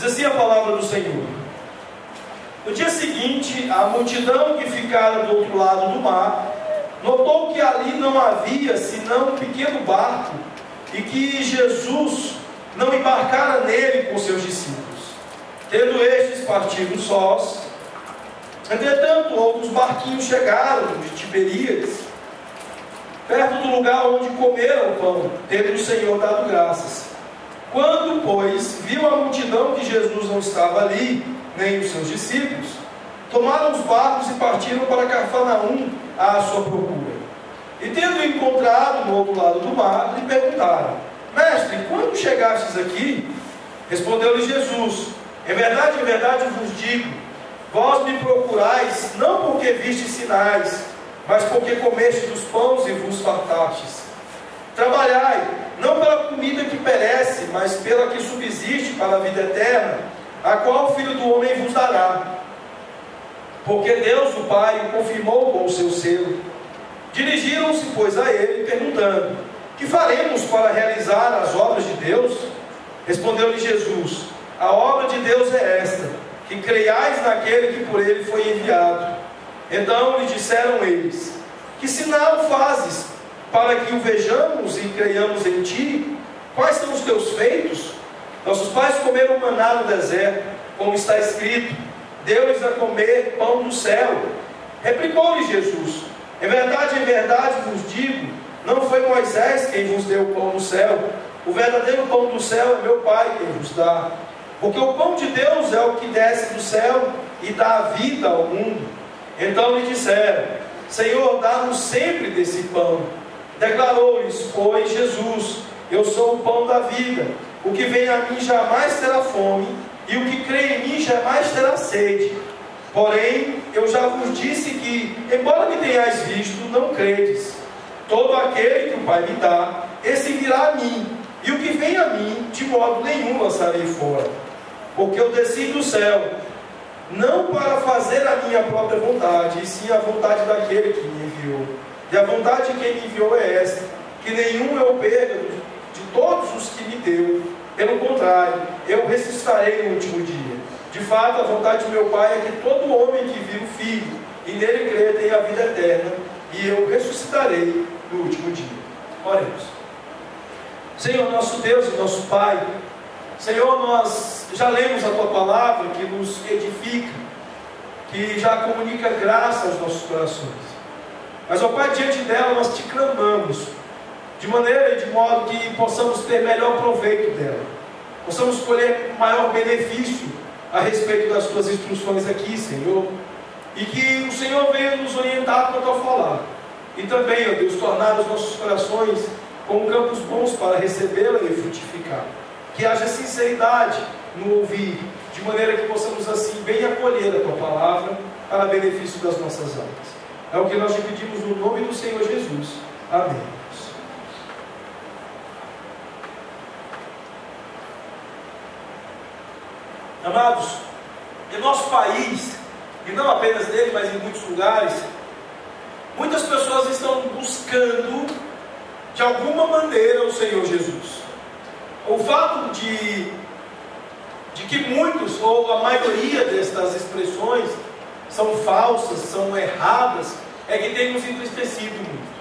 Diz assim a palavra do Senhor: no dia seguinte, a multidão que ficara do outro lado do mar notou que ali não havia senão um pequeno barco, e que Jesus não embarcara nele com seus discípulos, tendo estes partido sós. Entretanto, outros barquinhos chegaram de Tiberíades, perto do lugar onde comeram o pão, tendo o Senhor dado graças. Quando, pois, viu a multidão que Jesus não estava ali, nem os seus discípulos, tomaram os barcos e partiram para Cafarnaum à sua procura. E tendo encontrado no outro lado do mar, lhe perguntaram: mestre, quando chegastes aqui? Respondeu-lhe Jesus: em verdade vos digo, vós me procurais, não porque vistes sinais, mas porque comestes dos pães e vos fartastes. Trabalhai, não pela comida que perece, mas pela que subsiste para a vida eterna, a qual o Filho do Homem vos dará. Porque Deus, o Pai, o confirmou com o seu selo. Dirigiram-se, pois, a ele, perguntando: que faremos para realizar as obras de Deus? Respondeu-lhe Jesus: a obra de Deus é esta, que creiais naquele que por ele foi enviado. Então lhe disseram eles: que sinal fazes para que o vejamos e creiamos em ti? Quais são os teus feitos? Nossos pais comeram maná no deserto, como está escrito: deu-lhes a comer pão do céu. Replicou-lhe Jesus: em verdade vos digo, não foi Moisés quem vos deu o pão do céu. O verdadeiro pão do céu é meu Pai quem vos dá. Porque o pão de Deus é o que desce do céu e dá a vida ao mundo. Então lhe disseram: Senhor, dá-nos sempre desse pão. Declarou-lhes, pois, Jesus: eu sou o pão da vida. O que vem a mim jamais terá fome, e o que crê em mim jamais terá sede. Porém, eu já vos disse que, embora me tenhais visto, não credes. Todo aquele que o Pai me dá, esse virá a mim, e o que vem a mim, de modo nenhum lançarei fora. Porque eu desci do céu, não para fazer a minha própria vontade, e sim a vontade daquele que me enviou. E a vontade de quem me enviou é esta: que nenhum eu perca de todos os que me deu. Pelo contrário, eu ressuscitarei no último dia. De fato, a vontade de meu Pai é que todo homem que vir o Filho e nele crê tenha a vida eterna, e eu ressuscitarei no último dia. Oremos. Senhor, nosso Deus e nosso Pai, Senhor, nós já lemos a Tua Palavra, que nos edifica, que já comunica graça aos nossos corações. Mas, ó Pai, diante dela nós te clamamos, de maneira e de modo que possamos ter melhor proveito dela, possamos colher maior benefício a respeito das Tuas instruções aqui, Senhor, e que o Senhor venha nos orientar quanto ao falar, e também, ó Deus, tornar os nossos corações como campos bons para recebê-la e frutificar. Que haja sinceridade no ouvir, de maneira que possamos assim bem acolher a Tua Palavra para benefício das nossas almas. É o que nós te pedimos no nome do Senhor Jesus. Amém. Amados, em nosso país, e não apenas nele, mas em muitos lugares, muitas pessoas estão buscando de alguma maneira o Senhor Jesus. O fato de que muitos, ou a maioria destas expressões são falsas, são erradas, é que tem nos entristecido muito.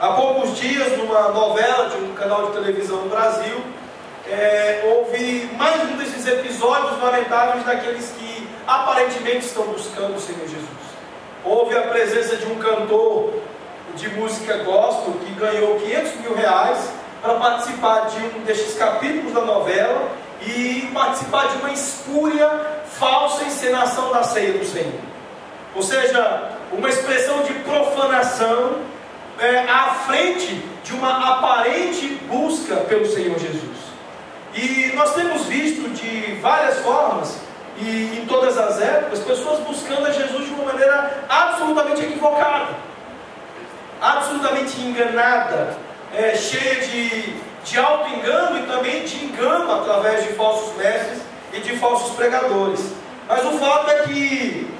Há poucos dias, numa novela de um canal de televisão no Brasil, houve mais um desses episódios lamentáveis daqueles que aparentemente estão buscando o Senhor Jesus. Houve a presença de um cantor de música gospel que ganhou R$500 mil para participar de um destes capítulos da novela e participar de uma espúria, falsa encenação da ceia do Senhor. Ou seja, uma expressão de profanação à frente de uma aparente busca pelo Senhor Jesus. E nós temos visto de várias formas, e em todas as épocas, pessoas buscando a Jesus de uma maneira absolutamente equivocada, absolutamente enganada, cheia de auto-engano e também de engano através de falsos mestres e de falsos pregadores. Mas o fato é que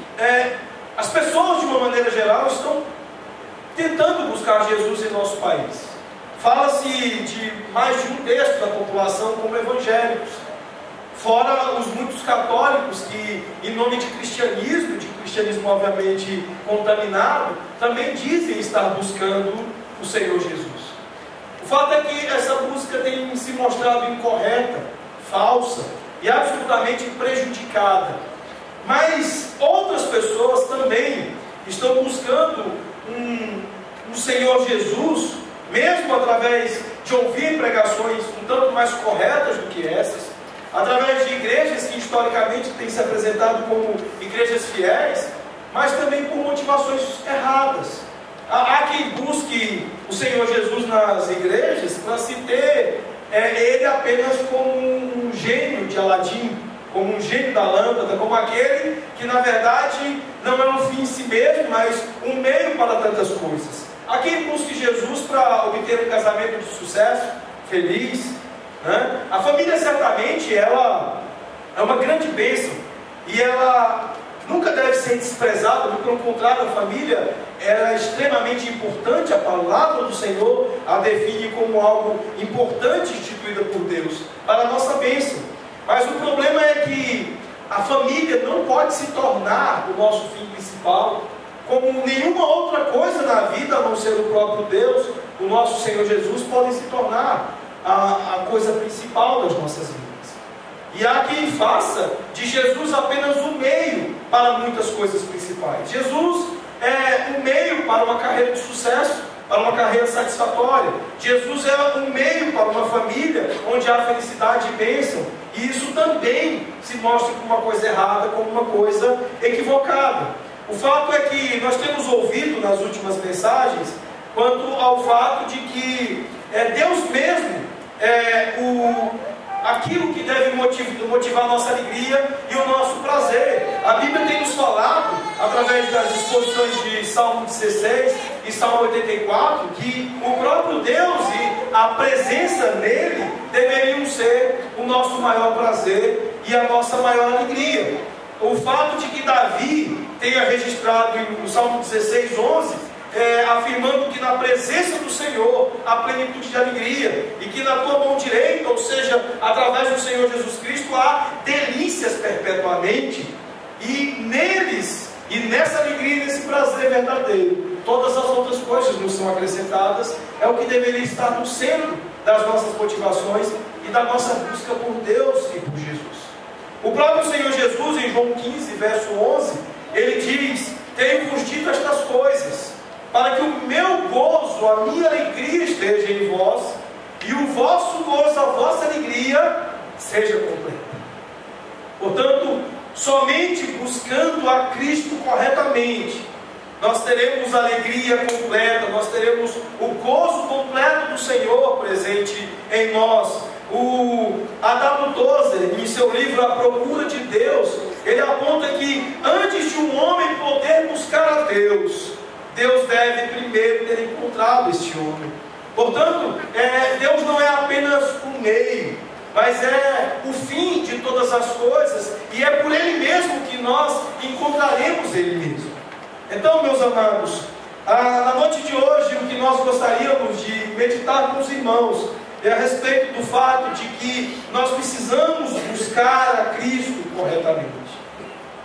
as pessoas, de uma maneira geral, estão tentando buscar Jesus em nosso país. Fala-se de mais de um terço da população como evangélicos. Fora os muitos católicos que, em nome de cristianismo obviamente contaminado, também dizem estar buscando o Senhor Jesus. O fato é que essa busca tem se mostrado incorreta, falsa e absolutamente prejudicada. Mas outras pessoas também estão buscando um Senhor Jesus, mesmo através de ouvir pregações um tanto mais corretas do que essas, através de igrejas que historicamente têm se apresentado como igrejas fiéis, mas também por motivações erradas. Há quem busque o Senhor Jesus nas igrejas para se ter ele apenas como um gênio de Aladim, como um gênio da lâmpada, como aquele que na verdade não é um fim em si mesmo, mas um meio para tantas coisas. Há quem busque Jesus para obter um casamento de sucesso, feliz, né? A família certamente ela é uma grande bênção e ela nunca deve ser desprezada, pelo contrário, a família ela é extremamente importante. A palavra do Senhor a define como algo importante instituída por Deus para a nossa bênção. Mas o problema é que a família não pode se tornar o nosso fim principal, como nenhuma outra coisa na vida, a não ser o próprio Deus, o nosso Senhor Jesus, podem se tornar a coisa principal das nossas vidas. E há quem faça de Jesus apenas um meio para muitas coisas principais. Jesus é um meio para uma carreira de sucesso, para uma carreira satisfatória. Jesus é um meio para uma família onde há felicidade e bênção. E isso também se mostra como uma coisa errada, como uma coisa equivocada. O fato é que nós temos ouvido nas últimas mensagens quanto ao fato de que Deus mesmo aquilo que deve motivar a nossa alegria e o nosso prazer. A Bíblia tem nos falado, através das exposições de Salmo 16 e Salmo 84, que o próprio Deus e a presença nele deveriam ser o nosso maior prazer e a nossa maior alegria. O fato de que Davi tenha registrado no Salmo 16, 11, afirmando que na presença do Senhor há plenitude de alegria, e que na tua mão direita, ou seja, através do Senhor Jesus Cristo, há delícias perpetuamente, e neles, e nessa alegria e nesse prazer verdadeiro, todas as outras coisas nos são acrescentadas. É o que deveria estar no centro das nossas motivações e da nossa busca por Deus e por Jesus. O próprio Senhor Jesus, em João 15, verso 11, ele diz: tenho-vos dito estas coisas, para que o meu gozo, a minha alegria esteja em vós, e o vosso gozo, a vossa alegria, seja completa. Portanto, somente buscando a Cristo corretamente, nós teremos a alegria completa, nós teremos o gozo completo do Senhor presente em nós. O A.W. Tozer, em seu livro A Procura de Deus, ele aponta que antes de um homem poder buscar a Deus, Deus deve primeiro ter encontrado este homem. Portanto, Deus não é apenas um meio, mas é o fim de todas as coisas, e é por Ele mesmo que nós encontraremos Ele mesmo. Então, meus amados, na noite de hoje, o que nós gostaríamos de meditar com os irmãos é a respeito do fato de que nós precisamos buscar a Cristo corretamente.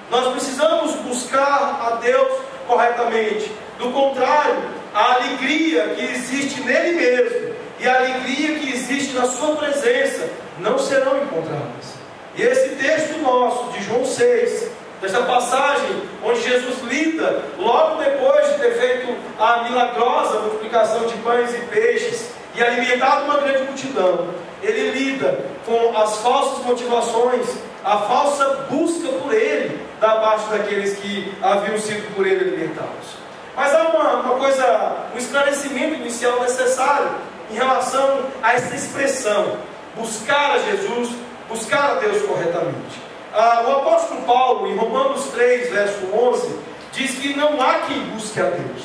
Nós precisamos buscar a Deus corretamente. Do contrário, a alegria que existe nele mesmo e a alegria que existe na sua presença não serão encontradas. E esse texto nosso, de João 6, desta passagem onde Jesus lida, logo depois de ter feito a milagrosa multiplicação de pães e peixes e alimentado uma grande multidão, ele lida com as falsas motivações, a falsa busca por ele da parte daqueles que haviam sido por ele alimentados. Mas há um esclarecimento inicial necessário em relação a essa expressão: buscar a Jesus, buscar a Deus corretamente. O apóstolo Paulo, em Romanos 3, verso 11, diz que não há quem busque a Deus.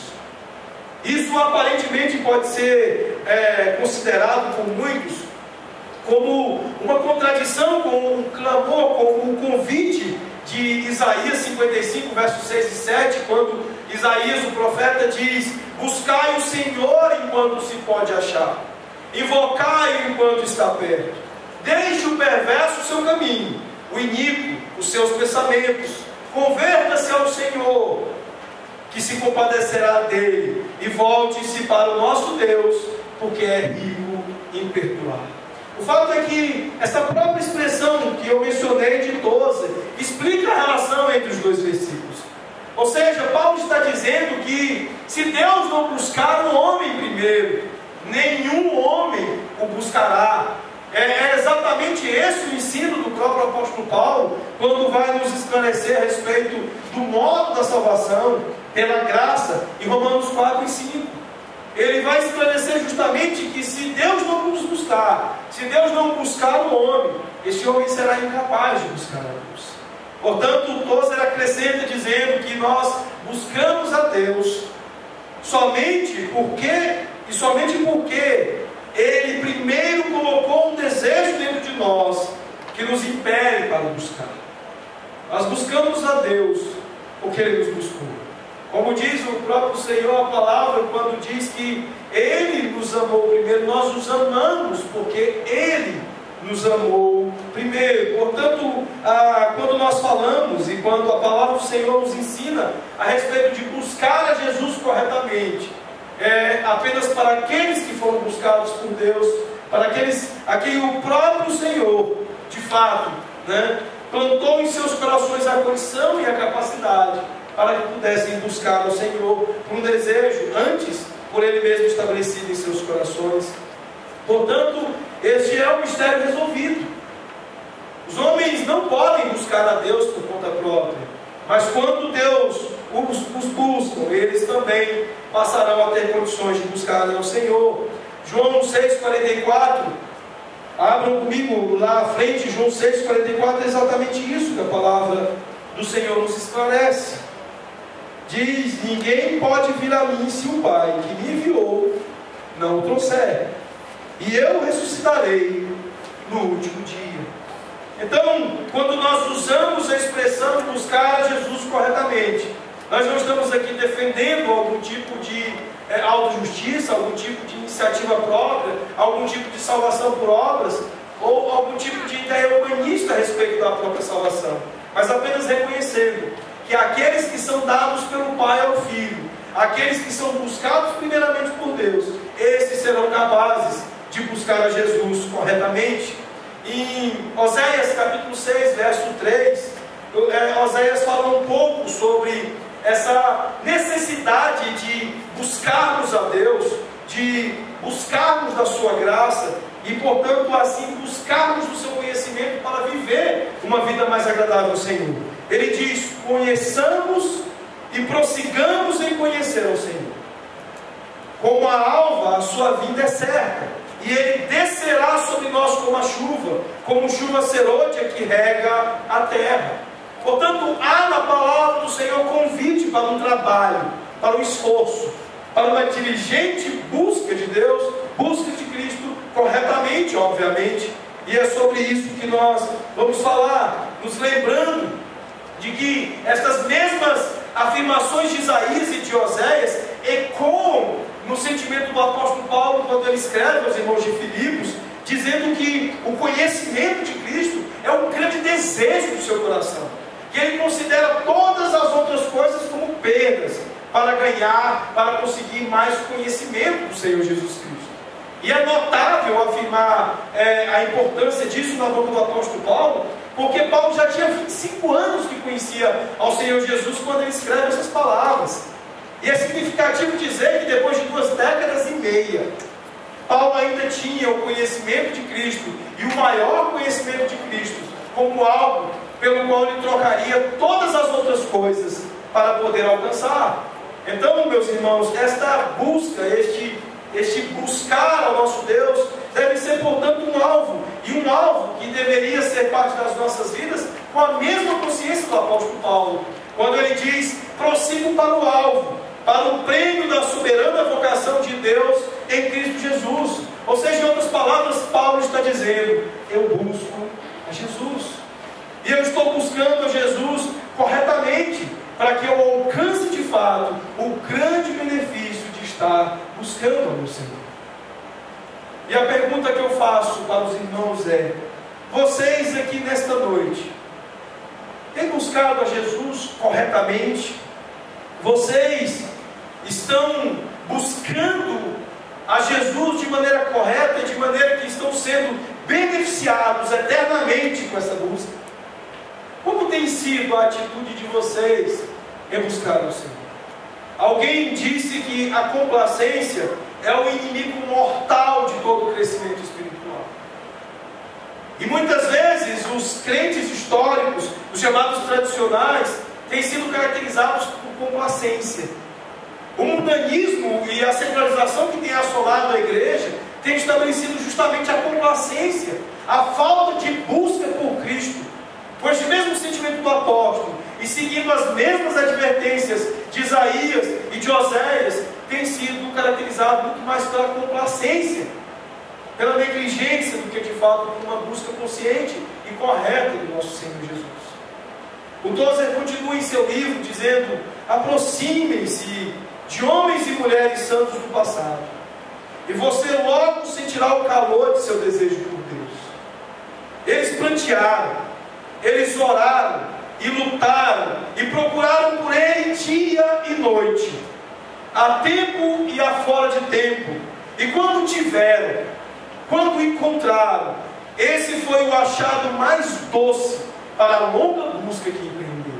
Isso aparentemente pode ser considerado por muitos como uma contradição com um clamor, com um convite de Isaías 55, versos 6 e 7, quando Isaías, o profeta, diz: buscai o Senhor enquanto se pode achar, invocai-o enquanto está perto. Deixe o perverso o seu caminho, o iníquo os seus pensamentos. Converta-se ao Senhor, que se compadecerá dele, e volte-se para o nosso Deus, porque é rico em perdoar. O fato é que essa própria expressão que eu mencionei de 12 explica a relação entre os dois versículos. Ou seja, Paulo está dizendo que se Deus não buscar um homem primeiro, nenhum homem o buscará. É exatamente esse o ensino do próprio apóstolo Paulo, quando vai nos esclarecer a respeito do modo da salvação pela graça, em Romanos 4 e 5. Ele vai esclarecer justamente que se Deus não nos buscar, se Deus não buscar o homem, esse homem será incapaz de buscar a Deus. Portanto, o Tozer acrescenta dizendo que nós buscamos a Deus somente porque Ele primeiro colocou um desejo dentro de nós que nos impele para buscar. Nós buscamos a Deus porque Ele nos buscou. Como diz o próprio Senhor, a palavra, quando diz que Ele nos amou primeiro, nós os amamos porque Ele nos amou primeiro. Portanto, quando nós falamos e quando a palavra do Senhor nos ensina a respeito de buscar a Jesus corretamente, é apenas para aqueles que foram buscados por Deus, para aqueles a quem o próprio Senhor, de fato, plantou em seus corações a condição e a capacidade para que pudessem buscar ao Senhor por um desejo antes por Ele mesmo estabelecido em seus corações. Portanto, este é o mistério resolvido. Os homens não podem buscar a Deus por conta própria, mas quando Deus os buscam, eles também passarão a ter condições de buscar ao Senhor. João 6,44, abram comigo lá à frente. João 6,44 é exatamente isso que a palavra do Senhor nos esclarece. Diz: ninguém pode vir a mim se o Pai que me enviou não o trouxer, e eu ressuscitarei no último dia. Então, quando nós usamos a expressão buscar a Jesus corretamente, nós não estamos aqui defendendo algum tipo de autojustiça, algum tipo de iniciativa própria, algum tipo de salvação por obras, ou algum tipo de ideia humanista a respeito da própria salvação, mas apenas reconhecendo que aqueles que são dados pelo Pai ao Filho, aqueles que são buscados primeiramente por Deus, esses serão capazes de buscar a Jesus corretamente. Em Oséias capítulo 6, verso 3, Oséias fala um pouco sobre essa necessidade de buscarmos a Deus, de buscarmos da sua graça e, portanto, assim buscarmos o seu conhecimento para viver uma vida mais agradável ao Senhor. Ele diz: conheçamos e prossigamos em conhecer ao Senhor. Como a alva, a sua vinda é certa, e Ele descerá sobre nós como chuva serôdia que rega a terra. Portanto, há na palavra do Senhor convite para um trabalho, para um esforço, para uma diligente busca de Deus, busca de Cristo corretamente, obviamente. E é sobre isso que nós vamos falar, nos lembrando de que estas mesmas afirmações de Isaías e de Oséias ecoam no sentimento do apóstolo Paulo quando ele escreve aos irmãos de Filipos, dizendo que o conhecimento de Cristo é um grande desejo do seu coração, que ele considera todas as outras coisas como perdas para ganhar, para conseguir mais conhecimento do Senhor Jesus Cristo. E é notável afirmar a importância disso na boca do apóstolo Paulo, porque Paulo já tinha 25 anos que conhecia ao Senhor Jesus quando ele escreve essas palavras. E é significativo dizer que depois de 2 décadas e meia, Paulo ainda tinha o conhecimento de Cristo, e o maior conhecimento de Cristo, como algo pelo qual ele trocaria todas as outras coisas para poder alcançar. Então, meus irmãos, esta busca, este buscar ao nosso Deus, deve ser, portanto, um alvo, e um alvo que deveria ser parte das nossas vidas, com a mesma consciência do apóstolo Paulo, quando ele diz: prossigo para o alvo, para o prêmio da soberana vocação de Deus em Cristo Jesus. Ou seja, em outras palavras, Paulo está dizendo: eu busco a Jesus, e eu estou buscando a Jesus corretamente, para que eu alcance de fato o grande benefício de estar buscando ao meu Senhor. E a pergunta que eu faço para os irmãos é: vocês aqui nesta noite têm buscado a Jesus corretamente? Vocês estão buscando a Jesus de maneira correta, de maneira que estão sendo beneficiados eternamente com essa busca? Como tem sido a atitude de vocês em buscar o Senhor? Alguém disse que a complacência é o inimigo mortal de todo o crescimento espiritual. E muitas vezes os crentes históricos, os chamados tradicionais, têm sido caracterizados por complacência. O mundanismo e a secularização que tem assolado a igreja tem estabelecido justamente a complacência, a falta de busca por Cristo. Com este mesmo sentimento do apóstolo e seguindo as mesmas advertências de Isaías e de Oséias, tem sido caracterizado muito mais pela complacência, pela negligência do que de fato por uma busca consciente e correta do nosso Senhor Jesus. O Tozer continua em seu livro dizendo: aproximem-se de homens e mulheres santos do passado, e você logo sentirá o calor de seu desejo por Deus. Eles plantearam, eles oraram e lutaram e procuraram por Ele dia e noite, a tempo e a fora de tempo, e quando tiveram, quando encontraram, esse foi o achado mais doce para a longa busca que empreenderam.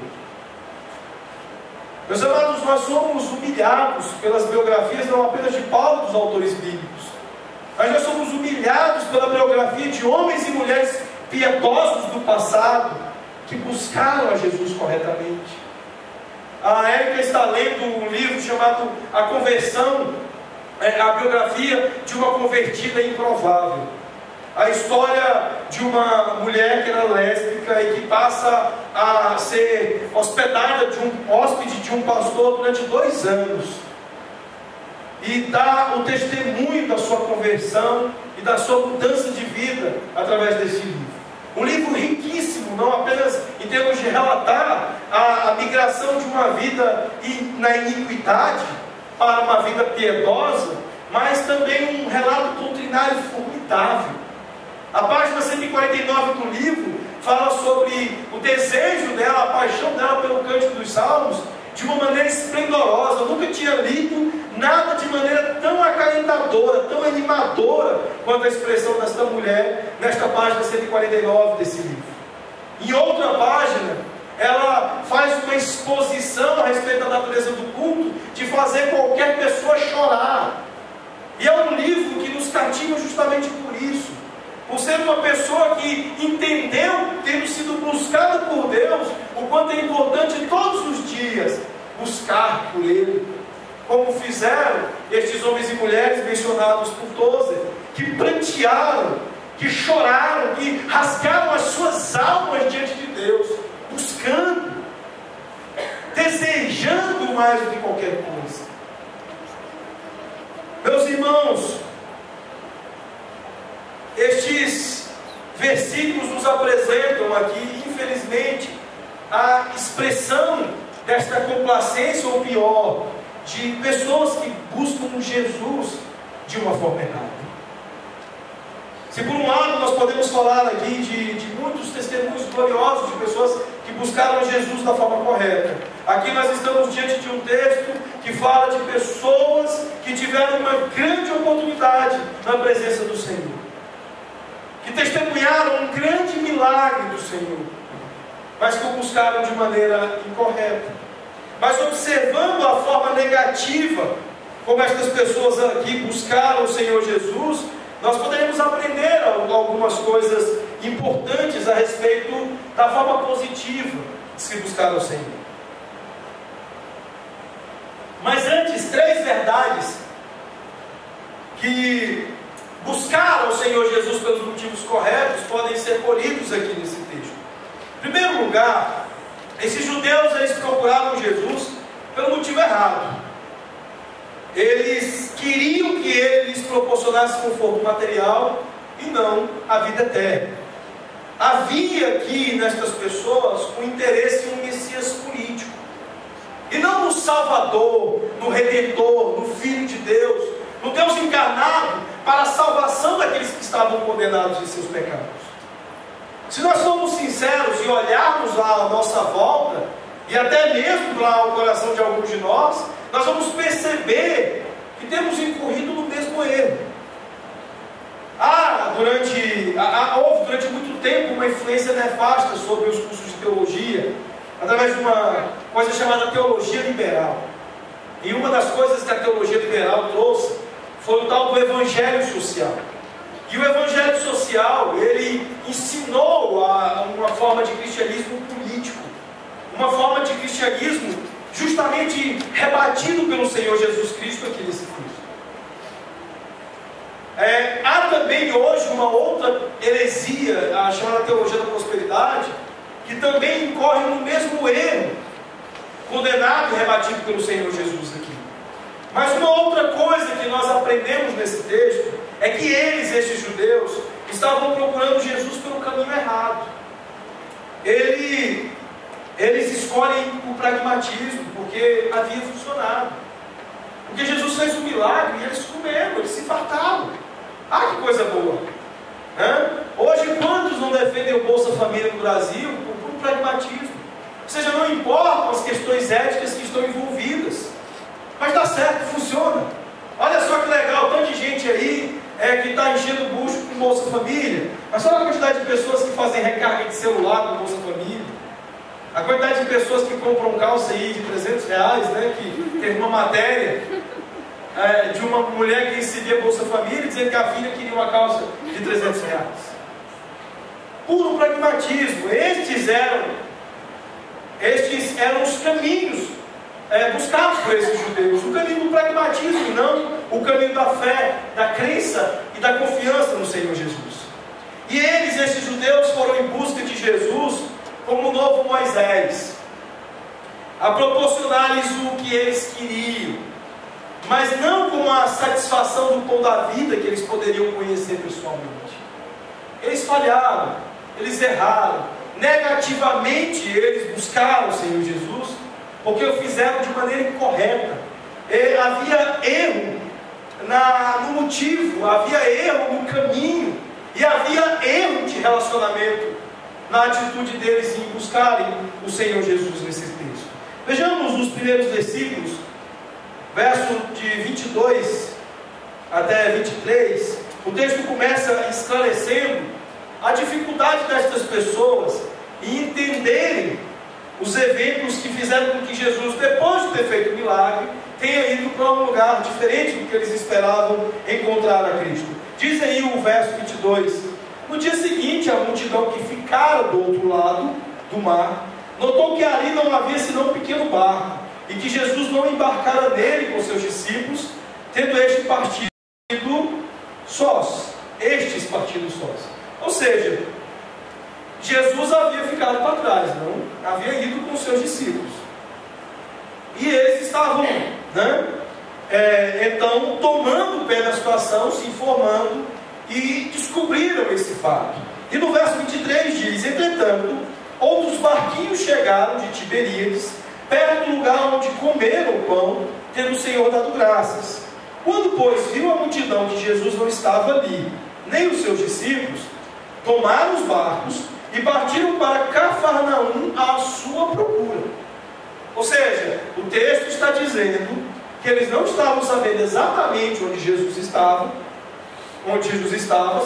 Meus amados, nós somos humilhados pelas biografias não apenas de Paulo e dos autores bíblicos, mas nós somos humilhados pela biografia de homens e mulheres piedosos do passado que buscaram a Jesus corretamente. A Érica está lendo um livro chamado A Conversão, a biografia de uma convertida improvável. A história de uma mulher que era lésbica e que passa a ser hóspede de um pastor durante 2 anos. E dá o testemunho da sua conversão e da sua mudança de vida através desse livro. Um livro riquíssimo, não apenas em termos de relatar a migração de uma vida na iniquidade para uma vida piedosa, mas também um relato doutrinário formidável. A página 149 do livro fala sobre o desejo dela, a paixão dela pelo Cântico dos Salmos, de uma maneira esplendorosa. Eu nunca tinha lido nada de maneira tão acalentadora, tão animadora, quanto a expressão desta mulher, nesta página 149 desse livro. Em outra página, ela faz uma exposição a respeito da natureza do culto, de fazer qualquer pessoa chorar. E é um livro que nos cativa justamente por isso. Por ser uma pessoa que entendeu, tendo sido buscada por Deus, o quanto é importante todos os dias buscar por Ele, como fizeram estes homens e mulheres mencionados por Tozer, que prantearam, que choraram, que rasgaram as suas almas diante de Deus, buscando, desejando mais do que qualquer coisa. Meus irmãos, estes versículos nos apresentam aqui, infelizmente, a expressão desta complacência, ou pior, de pessoas que buscam Jesus de uma forma errada. Se por um lado nós podemos falar aqui de muitos testemunhos gloriosos de pessoas que buscaram Jesus da forma correta, aqui nós estamos diante de um texto que fala de pessoas que tiveram uma grande oportunidade na presença do Senhor, que testemunharam um grande milagre do Senhor, mas que o buscaram de maneira incorreta. Mas observando a forma negativa como estas pessoas aqui buscaram o Senhor Jesus, nós poderemos aprender algumas coisas importantes a respeito da forma positiva de se buscar o Senhor. Mas antes, 3 verdades que buscaram o Senhor Jesus pelos motivos corretos podem ser colhidos aqui nesse texto. Em primeiro lugar, esses judeus, eles procuraram Jesus pelo motivo errado. Eles queriam que Ele lhes proporcionasse conforto material e não a vida eterna. Havia aqui nestas pessoas um interesse em um Messias político, e não no Salvador, no Redentor, no Filho de Deus, no Deus encarnado para a salvação daqueles que estavam condenados em seus pecados. Se nós somos sinceros e olharmos à nossa volta, e até mesmo para o coração de alguns de nós, nós vamos perceber que temos incorrido no mesmo erro. Houve durante muito tempo uma influência nefasta sobre os cursos de teologia, através de uma coisa chamada teologia liberal. E uma das coisas que a teologia liberal trouxe foi o tal do evangelho social. E o evangelho social, ele ensinou uma forma de cristianismo político, uma forma de cristianismo justamente rebatido pelo Senhor Jesus Cristo aqui nesse Cristo. Há também hoje uma outra heresia, a chamada teologia da prosperidade, que também incorre no mesmo erro, condenado e rebatido pelo Senhor Jesus aqui. Mas uma outra coisa que nós aprendemos nesse texto é que esses judeus, estavam procurando Jesus pelo caminho errado. Eles escolhem o pragmatismo, porque havia funcionado. Porque Jesus fez um milagre e eles comeram, eles se fartaram. Ah, que coisa boa! Hoje, quantos não defendem o Bolsa Família no Brasil por um pragmatismo? Ou seja, não importam as questões éticas que estão envolvidas, mas dá certo, funciona. Olha só que legal, tanta gente aí que está enchendo o bucho com Bolsa Família. Mas só a quantidade de pessoas que fazem recarga de celular com Bolsa Família, a quantidade de pessoas que compram calça aí de R$300, né? Que teve uma matéria de uma mulher que recebia Bolsa Família dizendo que a filha queria uma calça de R$300. Puro pragmatismo. Estes eram os caminhos buscados por esses judeus. O caminho do pragmatismo, não o caminho da fé, da crença e da confiança no Senhor Jesus. E esses judeus, foram em busca de Jesus como o novo Moisés, a proporcionar-lhes o que eles queriam, mas não com a satisfação do pão da vida que eles poderiam conhecer pessoalmente. Eles falharam, eles erraram, negativamente eles buscaram o Senhor Jesus, porque o fizeram de maneira incorreta. Havia erro no motivo, havia erro no caminho, e havia erro de relacionamento na atitude deles em buscarem o Senhor Jesus nesse texto. Vejamos os primeiros versículos, verso de 22 até 23. O texto começa esclarecendo a dificuldade destas pessoas em entenderem os eventos que fizeram com que Jesus, depois de ter feito o milagre, tenha ido para um lugar diferente do que eles esperavam encontrar a Cristo. Diz aí o verso 22: no dia seguinte, a multidão que ficara do outro lado do mar notou que ali não havia senão um pequeno barco, e que Jesus não embarcara nele com seus discípulos, tendo estes partido sós. Ou seja, Jesus havia ficado para trás, não havia ido com seus discípulos. E eles estavam, então, tomando o pé da situação, se informando, e descobriram esse fato. E no verso 23 diz: entretanto, outros barquinhos chegaram de Tiberíades, perto do lugar onde comeram o pão, tendo o Senhor dado graças. Quando, pois, viu a multidão que Jesus não estava ali, nem os seus discípulos, tomaram os barcos e partiram para Cafarnaum à sua procura. Ou seja, o texto está dizendo que eles não estavam sabendo exatamente onde Jesus estava,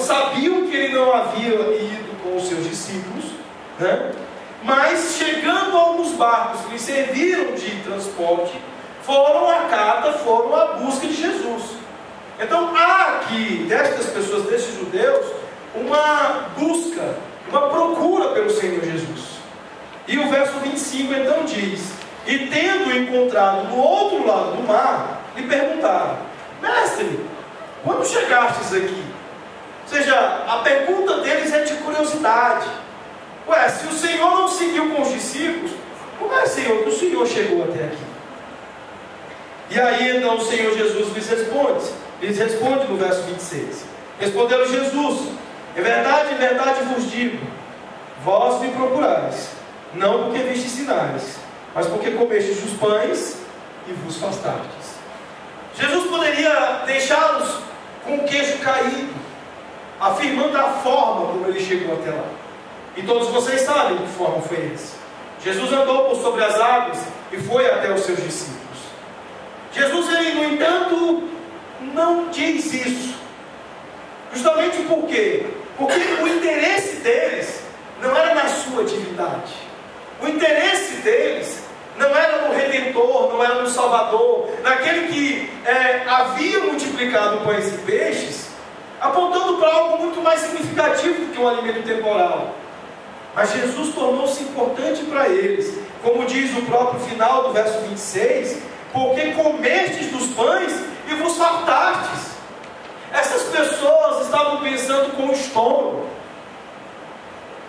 sabiam que ele não havia ido com os seus discípulos, mas chegando a alguns barcos que lhes serviram de transporte, foram à cata, foram à busca de Jesus. Então há aqui, destas pessoas, desses judeus, uma busca, uma procura pelo Senhor Jesus. E o verso 25 então diz: e tendo encontrado do outro lado do mar, lhe perguntaram: mestre, quando chegastes aqui? Ou seja, a pergunta deles é de curiosidade. Se o Senhor não seguiu com os discípulos, como é, Senhor, que o Senhor chegou até aqui? E aí então o Senhor Jesus lhes responde no verso 26. Respondeu Jesus: em verdade vos digo, vós me procurais, não porque vistes sinais, mas porque comestes os pães e vos fastastes. Jesus poderia deixá-los com o queixo caído, afirmando a forma como ele chegou até lá. E todos vocês sabem de que forma foi essa. Jesus andou por sobre as águas e foi até os seus discípulos. Jesus, ele, no entanto, não diz isso. Justamente por quê? Porque o interesse deles não era na sua divindade. O interesse deles não era no Redentor, não era no Salvador, naquele que havia multiplicado pães e peixes, apontando para algo muito mais significativo do que um alimento temporal. Mas Jesus tornou-se importante para eles, como diz o próprio final do verso 26, porque comestes dos pães e vos fartastes. Essas pessoas estavam pensando com o estômago.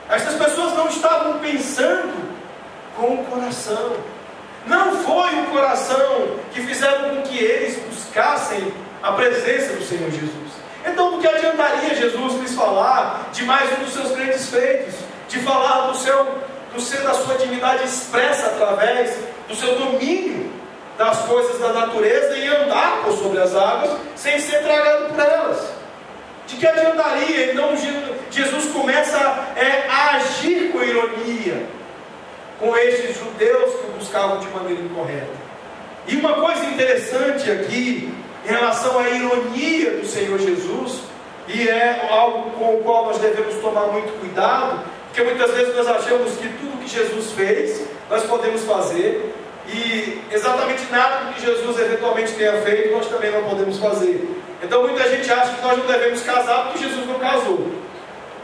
Essas pessoas não estavam pensando com o coração. Não foi o coração que fizeram com que eles buscassem a presença do Senhor Jesus. Então, do que adiantaria Jesus lhes falar de mais um dos seus grandes feitos, de falar da sua divindade expressa através do seu domínio das coisas da natureza e andar por sobre as águas sem ser tragado por elas? De que adiantaria? Então Jesus começa a agir com ironia com estes judeus que o buscavam de maneira incorreta. E uma coisa interessante aqui em relação à ironia do Senhor Jesus, e é algo com o qual nós devemos tomar muito cuidado, porque muitas vezes nós achamos que tudo que Jesus fez nós podemos fazer, e exatamente nada do que Jesus eventualmente tenha feito nós também não podemos fazer. Então muita gente acha que nós não devemos casar porque Jesus não casou,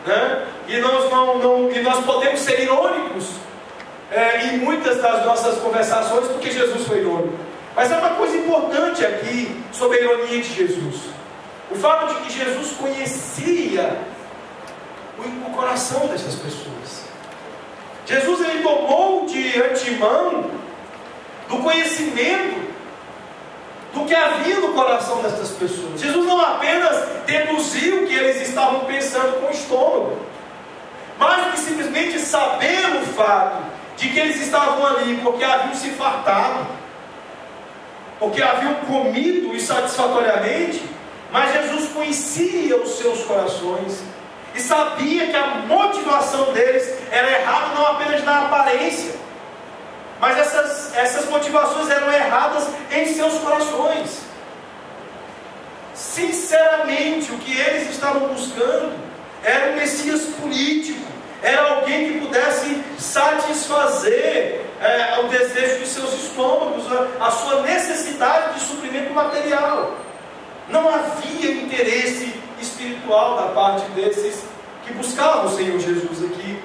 né? E nós podemos ser irônicos em muitas das nossas conversações porque Jesus foi irônico. Mas é uma coisa importante aqui sobre a ironia de Jesus: o fato de que Jesus conhecia o coração dessas pessoas. Jesus, ele tomou de antemão do conhecimento do que havia no coração dessas pessoas. Jesus não apenas deduziu o que eles estavam pensando com o estômago, mas que simplesmente saber o fato de que eles estavam ali porque haviam se fartado, porque haviam comido insatisfatoriamente. Mas Jesus conhecia os seus corações e sabia que a motivação deles era errada não apenas na aparência, mas essas motivações eram erradas em seus corações. Sinceramente, o que eles estavam buscando era um Messias político, era alguém que pudesse satisfazer o desejo de seus estômagos, a sua necessidade de suprimento material. Não havia interesse espiritual da parte desses que buscavam o Senhor Jesus aqui.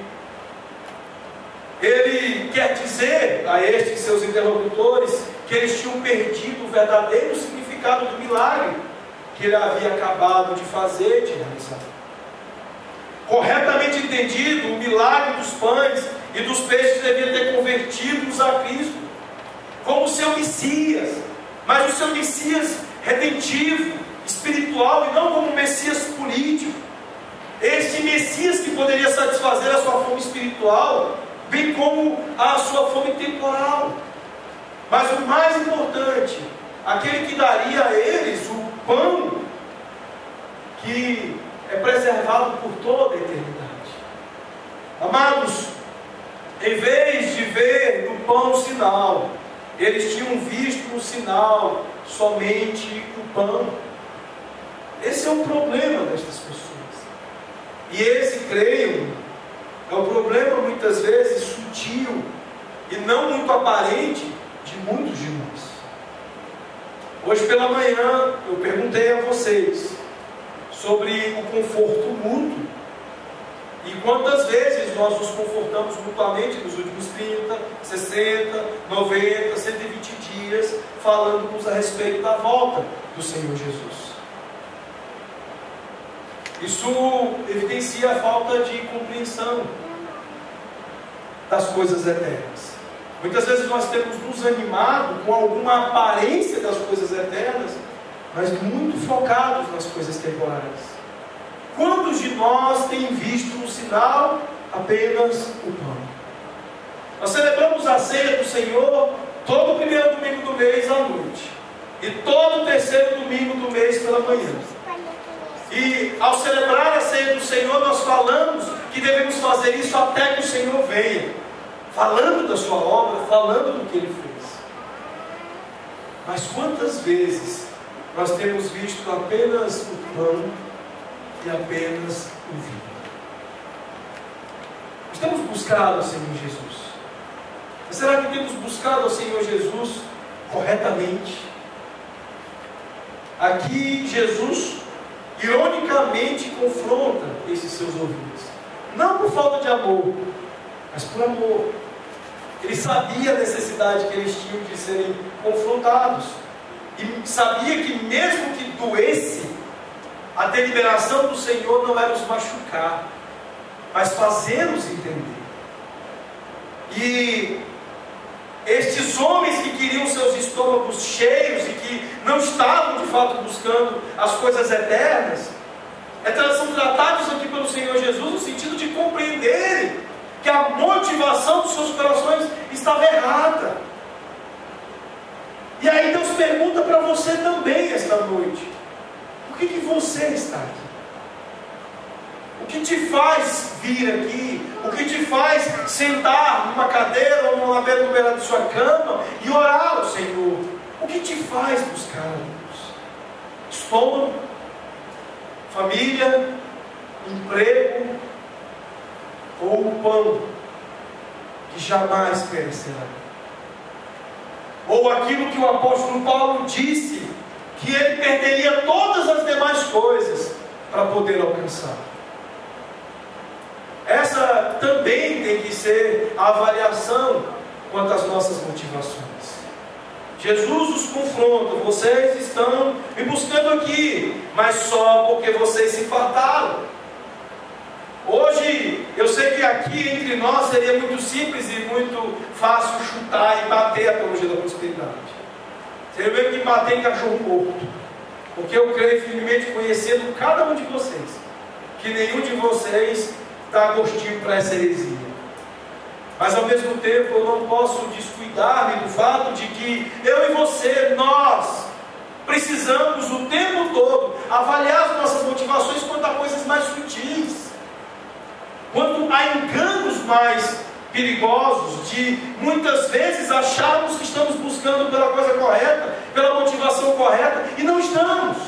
Ele quer dizer a estes seus interlocutores que eles tinham perdido o verdadeiro significado do milagre que ele havia acabado de fazer, de realizar. Corretamente entendido, o milagre dos pães e dos peixes devia ter convertido-os a Cristo como seu Messias, mas o seu Messias redentivo, espiritual, e não como um Messias político. Este Messias que poderia satisfazer a sua fome espiritual, bem como a sua fome temporal. Mas o mais importante, aquele que daria a eles o pão que é preservado por toda a eternidade. Amados, em vez de ver no pão o sinal, eles tinham visto no sinal somente o pão. Esse é o problema destas pessoas. E esse, creio, é o problema muitas vezes sutil e não muito aparente de muitos de nós. Hoje pela manhã eu perguntei a vocês sobre o conforto mútuo e quantas vezes nós nos confortamos mutuamente nos últimos 30, 60, 90, 120 dias falando-nos a respeito da volta do Senhor Jesus. Isso evidencia a falta de compreensão das coisas eternas. Muitas vezes nós temos nos animado com alguma aparência das coisas eternas, mas muito focados nas coisas temporárias. Quantos de nós têm visto no sinal apenas o pão? Nós celebramos a ceia do Senhor todo o primeiro domingo do mês à noite e todo o terceiro domingo do mês pela manhã. E ao celebrar a ceia do Senhor, nós falamos que devemos fazer isso até que o Senhor venha, falando da sua obra, falando do que Ele fez. Mas quantas vezes nós temos visto apenas o pão e apenas o vinho? Nós temos buscado o Senhor Jesus. Mas será que temos buscado o Senhor Jesus corretamente? Aqui Jesus ironicamente confronta esses seus ouvintes, não por falta de amor, mas por amor. Ele sabia a necessidade que eles tinham de serem confrontados, e sabia que mesmo que doesse, a deliberação do Senhor não era os machucar, mas fazê-los entender. E estes homens que queriam seus estômagos cheios e que não estavam de fato buscando as coisas eternas, são tratados aqui pelo Senhor Jesus no sentido de compreenderem que a motivação dos seus corações estava errada. E aí Deus pergunta para você também esta noite: por que você está aqui? O que te faz vir aqui? O que te faz sentar numa cadeira ou numa beira de sua cama e orar ao Senhor? O que te faz buscar a Deus? Estômago? Família? Emprego? Ou o pão que jamais perecerá? Ou aquilo que o apóstolo Paulo disse, que ele perderia todas as demais coisas para poder alcançar? Essa também tem que ser a avaliação quanto às nossas motivações. Jesus os confronta: vocês estão me buscando aqui, mas só porque vocês se fartaram. Hoje, eu sei que aqui entre nós seria muito simples e muito fácil chutar e bater a teologia da prosperidade. Seria mesmo que bater em cachorro morto. Porque eu creio firmemente, conhecendo cada um de vocês, que nenhum de vocês dá gostinho para essa heresia. Mas ao mesmo tempo eu não posso descuidar-me do fato de que eu e você, nós precisamos o tempo todo avaliar as nossas motivações quanto a coisas mais sutis, quanto a enganos mais perigosos, de muitas vezes acharmos que estamos buscando pela coisa correta, pela motivação correta, e não estamos.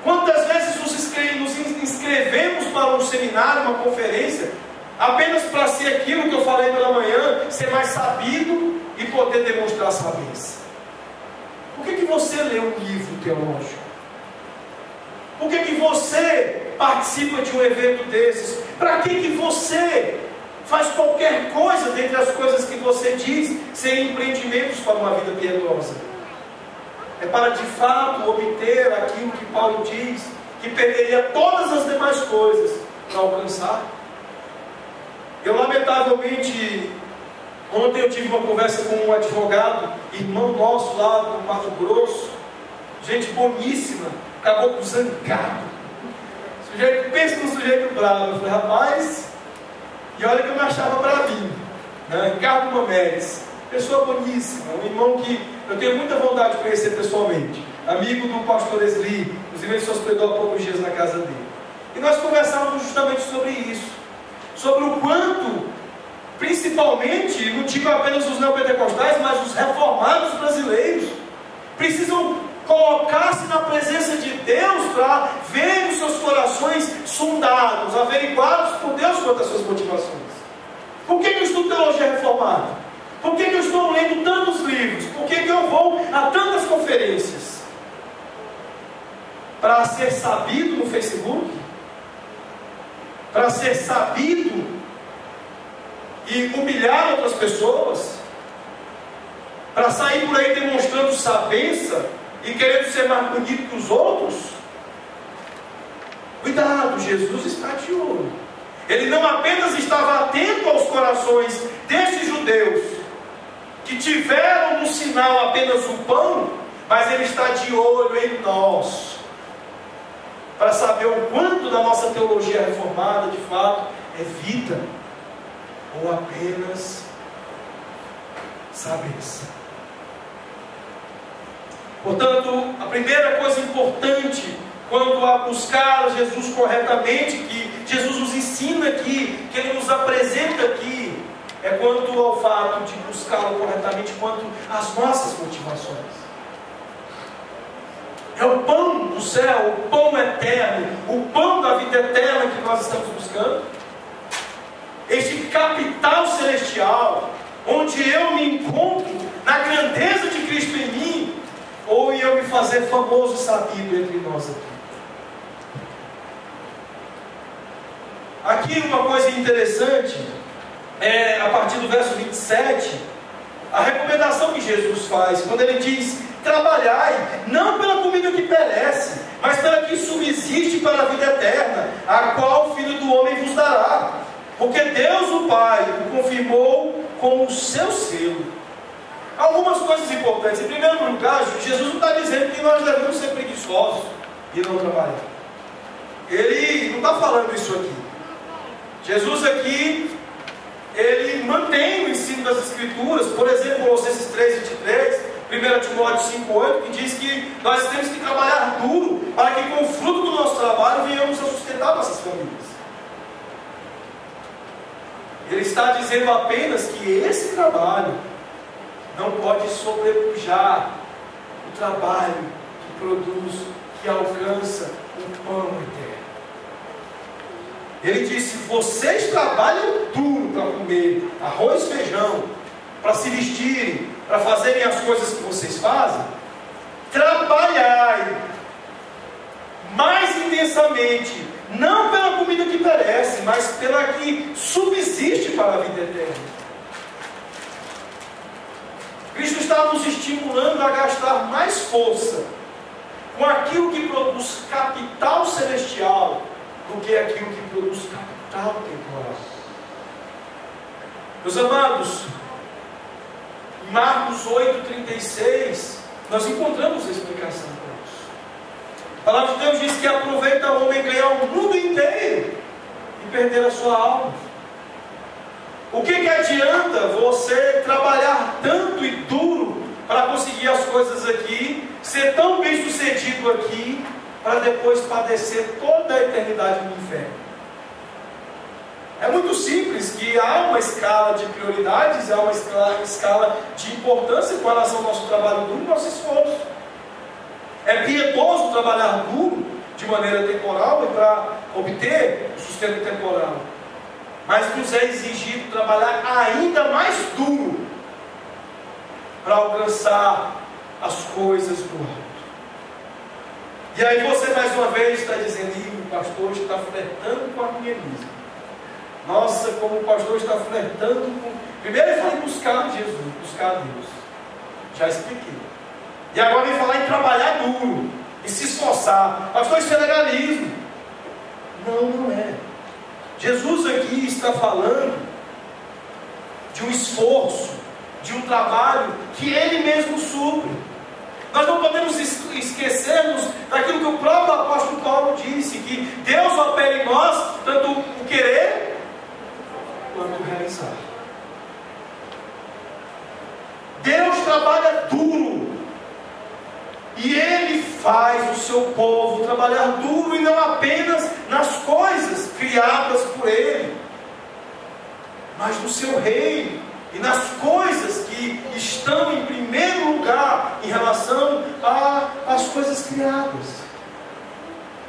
Quantas vezes nos inscrevemos para um seminário, uma conferência, apenas para ser aquilo que eu falei pela manhã, ser mais sabido e poder demonstrar sabedoria? Por que você lê um livro teológico? Por que você participa de um evento desses? Para que você faz qualquer coisa dentre as coisas que você diz serem empreendimentos para uma vida piedosa? É para de fato obter aquilo que Paulo diz, que perderia todas as demais coisas para alcançar? Eu lamentavelmente, ontem eu tive uma conversa com um advogado, irmão nosso lá do Mato Grosso, gente boníssima, acabou zangado. Pensa num sujeito bravo. Eu falei: rapaz, e olha que eu me achava bravinho, né? Ricardo Mamedes, pessoa boníssima, um irmão que eu tenho muita vontade de conhecer pessoalmente, amigo do pastor Esli, inclusive ele se hospedou há poucos dias na casa dele. E nós conversávamos justamente sobre isso, sobre o quanto, principalmente, não digo apenas os neopentecostais, mas os reformados brasileiros, precisam colocar-se na presença de Deus para ver os seus corações sondados, averiguados por Deus quanto às suas motivações. Por que eu estudo teologia reformada? Por que eu estou lendo tantos livros? Por que eu vou a tantas conferências? Para ser sabido no Facebook? Para ser sabido e humilhar outras pessoas? Para sair por aí demonstrando sabença e querendo ser mais bonito que os outros? Cuidado, Jesus está de olho. Ele não apenas estava atento aos corações desses judeus que tiveram no sinal apenas o pão, mas Ele está de olho em nós, para saber o quanto da nossa teologia reformada de fato é vida ou apenas sabedoria. Portanto, a primeira coisa importante quanto a buscar Jesus corretamente, que Jesus nos ensina aqui, que Ele nos apresenta aqui, é quanto ao fato de buscá-lo corretamente, quanto às nossas motivações. É o pão do céu, o pão eterno, o pão da vida eterna que nós estamos buscando. Este capital celestial, onde eu me encontro na grandeza de Cristo em mim, ou eu me fazer famoso e sabido entre nós aqui. Aqui uma coisa interessante, a partir do verso 27, a recomendação que Jesus faz, quando Ele diz: trabalhai, não pela comida que perece, mas pela que subsiste para a vida eterna, a qual o Filho do Homem vos dará. Porque Deus o Pai o confirmou com o seu selo. Algumas coisas importantes. Em primeiro lugar, Jesus não está dizendo que nós devemos ser preguiçosos e não trabalhar. Ele não está falando isso aqui. Jesus aqui, Ele mantém o ensino das Escrituras. Por exemplo, Colossenses 3:23, 1 Timóteo 5:8, que diz que nós temos que trabalhar duro para que com o fruto do nosso trabalho venhamos a sustentar nossas famílias. Ele está dizendo apenas que esse trabalho não pode sobrepujar o trabalho que produz, que alcança o pão eterno. Ele disse: vocês trabalham duro para comer arroz e feijão, para se vestirem, para fazerem as coisas que vocês fazem. Trabalhai mais intensamente, não pela comida que perece, mas pela que subsiste para a vida eterna. Cristo está nos estimulando a gastar mais força com aquilo que produz capital celestial do que aquilo que produz capital temporal. Meus amados, em Marcos 8:36, nós encontramos a explicação para isso. A palavra de Deus diz que aproveita o homem ganhar o mundo inteiro e perder a sua alma. O que adianta você trabalhar tanto e duro para conseguir as coisas aqui, ser tão bem sucedido aqui, para depois padecer toda a eternidade no inferno? É muito simples que há uma escala de prioridades, há uma escala de importância com relação ao nosso trabalho duro e nosso esforço. É piedoso trabalhar duro de maneira temporal e para obter o sustento temporal. Mas nos é exigido trabalhar ainda mais duro para alcançar as coisas do alto. E aí você mais uma vez está dizendo: o pastor está flertando com o arminianismo. Nossa, como o pastor está flertando com... Primeiro ele fala em buscar Jesus, buscar Deus. Já expliquei. E agora vem falar em trabalhar duro, em se esforçar. Pastor, isso é legalismo. Não, não é. Jesus aqui está falando de um esforço, de um trabalho que Ele mesmo supre. Nós não podemos esquecermos daquilo que o próprio apóstolo Paulo disse, que Deus opera em nós tanto o querer quanto o realizar. Deus trabalha duro e Ele faz o seu povo trabalhar duro, e não apenas nas coisas criadas por Ele, mas no seu reino e nas coisas que estão em primeiro lugar em relação às coisas criadas.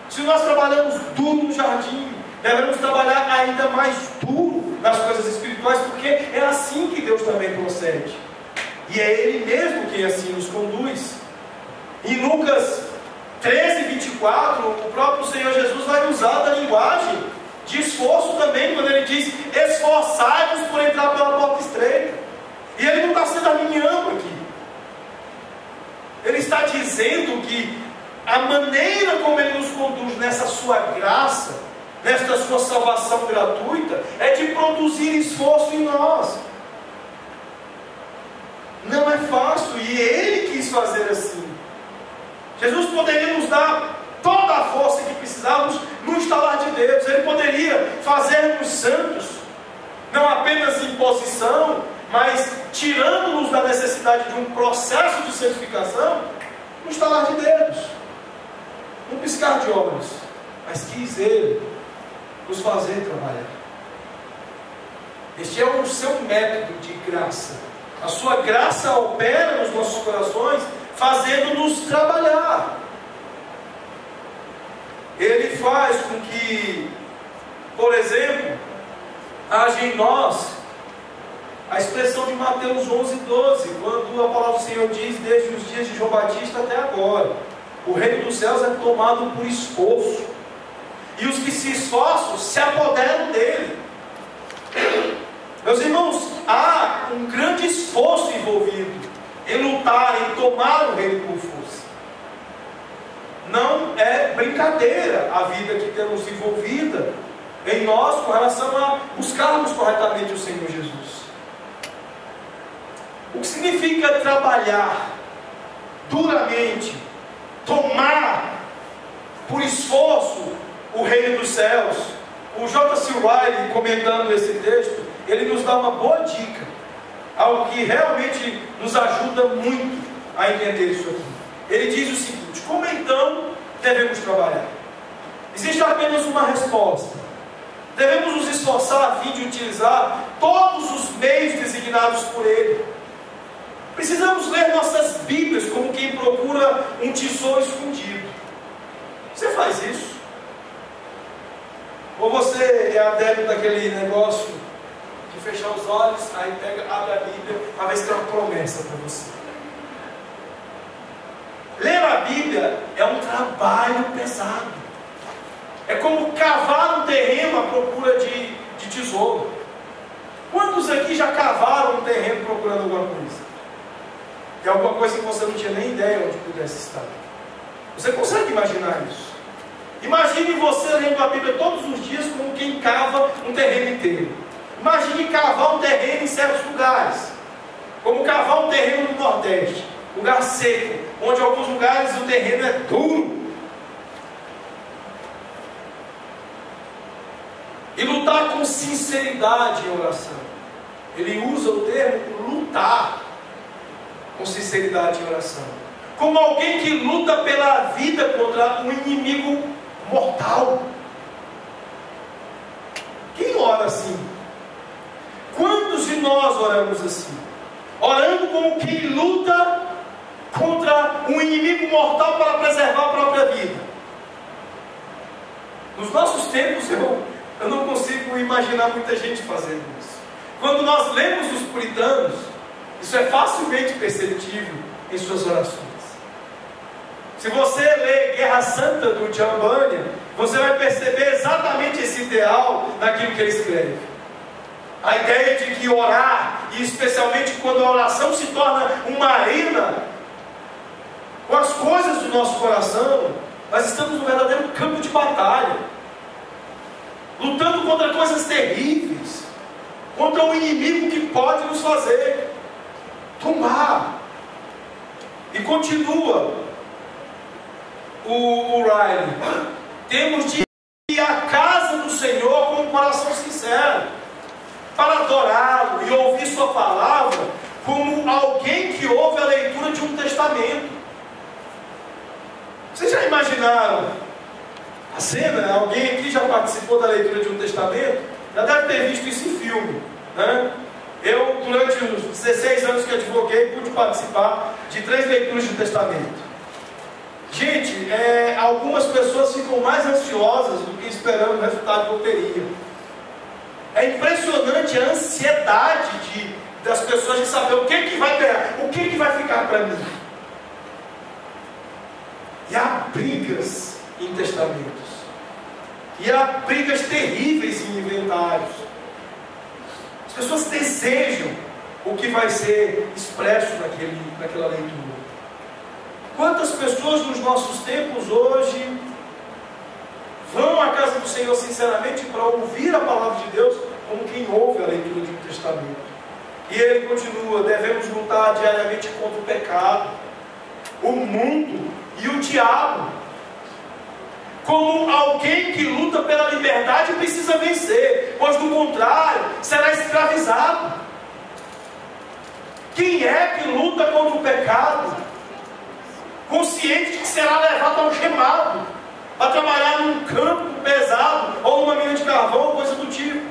Se nós trabalhamos duro no jardim, devemos trabalhar ainda mais duro nas coisas espirituais, porque é assim que Deus também procede, e é Ele mesmo quem assim nos conduz. Em Lucas 13:24, o próprio Senhor Jesus vai usar da linguagem de esforço também, quando Ele diz: esforçai-vos por entrar pela porta estreita. E Ele não está sendo arminiano aqui. Ele está dizendo que a maneira como Ele nos conduz nessa sua graça, nesta sua salvação gratuita, é de produzir esforço em nós. Não é fácil, e Ele quis fazer assim. Jesus poderia nos dar toda a força que precisávamos no estalar de dedos. Ele poderia fazer-nos santos, não apenas em posição, mas tirando-nos da necessidade de um processo de santificação no estalar de dedos. Não piscar de olhos, mas quis Ele nos fazer trabalhar. Este é o seu método de graça. A sua graça opera nos nossos corações, fazendo-nos trabalhar. Ele faz com que, por exemplo, haja em nós a expressão de Mateus 11:12, quando a palavra do Senhor diz, desde os dias de João Batista até agora, o reino dos céus é tomado por esforço, e os que se esforçam se apoderam dele. Meus irmãos, há um grande esforço envolvido em lutar, em tomar o reino por força. Não é brincadeira a vida que temos envolvida em nós com relação a buscarmos corretamente o Senhor Jesus. O que significa trabalhar duramente, tomar por esforço o reino dos céus? O J.C. Ryle, comentando esse texto, ele nos dá uma boa dica, algo que realmente nos ajuda muito a entender isso aqui. Ele diz o seguinte: como então devemos trabalhar? Existe apenas uma resposta. Devemos nos esforçar a fim de utilizar todos os meios designados por Ele. Precisamos ler nossas Bíblias como quem procura um tesouro escondido. Você faz isso? Ou você é adepto daquele negócio de fechar os olhos, aí abre a Bíblia para ver se tem uma promessa para você? Ler a Bíblia é um trabalho pesado. É como cavar um terreno à procura de tesouro. Quantos aqui já cavaram um terreno procurando alguma coisa? E alguma coisa que você não tinha nem ideia onde pudesse estar. Você consegue imaginar isso? Imagine você lendo a Bíblia todos os dias como quem cava um terreno inteiro. Imagine cavar um terreno em certos lugares, como cavar um terreno no Nordeste, lugar seco, onde em alguns lugares o terreno é duro. E lutar com sinceridade em oração. Ele usa o termo lutar com sinceridade em oração, como alguém que luta pela vida contra um inimigo mortal. Quem ora assim? Quantos de nós oramos assim? Orando como quem luta contra um inimigo mortal para preservar a própria vida. Nos nossos tempos eu não consigo imaginar muita gente fazendo isso. Quando nós lemos os puritanos, isso é facilmente perceptível em suas orações. Se você ler Guerra Santa do John Bunyan, você vai perceber exatamente esse ideal naquilo que ele escreve. A ideia de que orar, e especialmente quando a oração se torna uma arena com as coisas do nosso coração, nós estamos num verdadeiro campo de batalha, lutando contra coisas terríveis, contra um inimigo que pode nos fazer tombar. E continua o Riley: temos de ir à casa do Senhor com um coração sincero, para adorá-lo e ouvir sua palavra como alguém que ouve a leitura de um testamento. Vocês já imaginaram a cena? Alguém aqui já participou da leitura de um testamento? Já deve ter visto isso em filme, né? Eu, durante os 16 anos que advoguei, pude participar de 3 leituras de testamento. Gente, algumas pessoas ficam mais ansiosas do que esperando o resultado de loteria. É impressionante a ansiedade das pessoas de saber o que vai ganhar, o que vai ficar para mim. E há brigas em testamentos, e há brigas terríveis em inventários. As pessoas desejam o que vai ser expresso naquela leitura. Quantas pessoas nos nossos tempos hoje vão à casa do Senhor sinceramente para ouvir a palavra de Deus como quem ouve a leitura de um testamento? E ele continua: devemos lutar diariamente contra o pecado, o mundo e o diabo, como alguém que luta pela liberdade precisa vencer, pois do contrário será escravizado. Quem é que luta contra o pecado, consciente de que será levado ao gemado? para trabalhar num campo pesado, ou numa mina de carvão, ou coisa do tipo.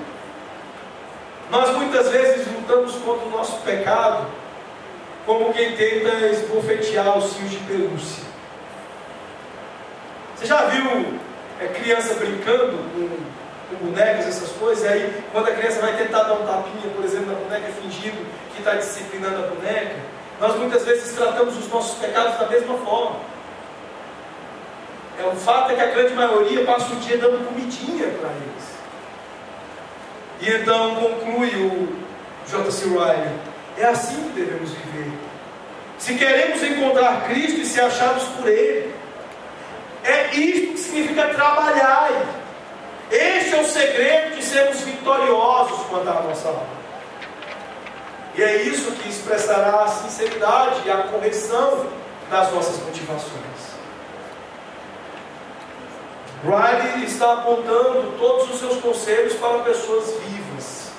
Nós muitas vezes lutamos contra o nosso pecado, como quem tenta esbofetear os fios de pelúcia. Você já viu criança brincando com bonecas, essas coisas, e aí quando a criança vai tentar dar um tapinha, por exemplo, na boneca, fingindo que está disciplinando a boneca, nós muitas vezes tratamos os nossos pecados da mesma forma. O fato é que a grande maioria passa o dia dando comidinha para eles. E então conclui o J.C. Ryle: é assim que devemos viver. Se queremos encontrar Cristo e ser achados por Ele, é isto que significa trabalhar. Este é o segredo de sermos vitoriosos quanto à nossa alma. E é isso que expressará a sinceridade e a correção das nossas motivações. Riley está apontando todos os seus conselhos para pessoas vivas.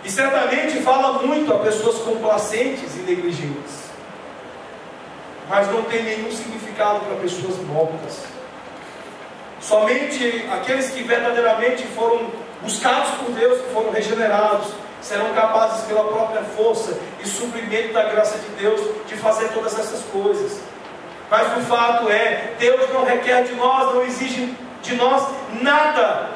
E certamente fala muito a pessoas complacentes e negligentes. Mas não tem nenhum significado para pessoas mortas. Somente aqueles que verdadeiramente foram buscados por Deus, que foram regenerados, serão capazes pela própria força e suprimento da graça de Deus de fazer todas essas coisas. Mas o fato é, Deus não requer de nós, não exige de nós nada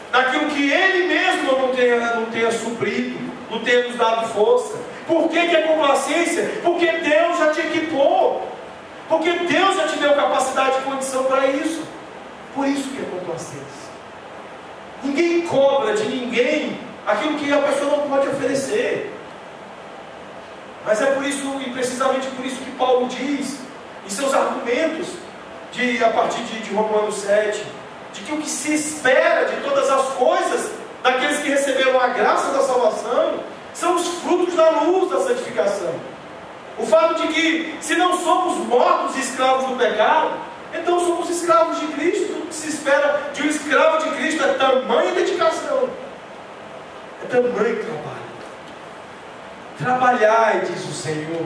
daquilo que Ele mesmo não tenha suprido, não tenha nos dado força. Por que é complacência? Porque Deus já te equipou, porque Deus já te deu capacidade e condição para isso. Por isso que é complacência. Ninguém cobra de ninguém aquilo que a pessoa não pode oferecer. Mas é por isso, e precisamente por isso que Paulo diz em seus argumentos, a partir de Romanos 7, de que o que se espera de todas as coisas daqueles que receberam a graça da salvação são os frutos da luz da santificação. O fato de que, se não somos mortos e escravos do pecado, então somos escravos de Cristo. O que se espera de um escravo de Cristo é tamanha dedicação, é tamanho trabalho. Trabalhai, diz o Senhor.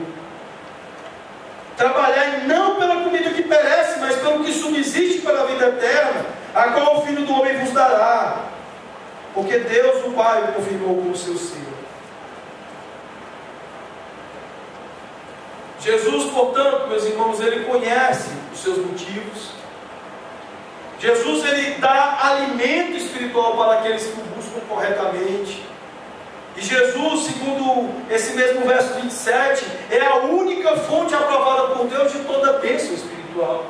Trabalhai não pela comida que perece, mas pelo que subsiste para a vida eterna, a qual o Filho do Homem vos dará. Porque Deus, o Pai, o confirmou como seu Senhor. Jesus, portanto, meus irmãos, Ele conhece os seus motivos. Jesus, Ele dá alimento espiritual para aqueles que o buscam corretamente. E Jesus, segundo esse mesmo verso 27, é a única fonte aprovada por Deus de toda bênção espiritual,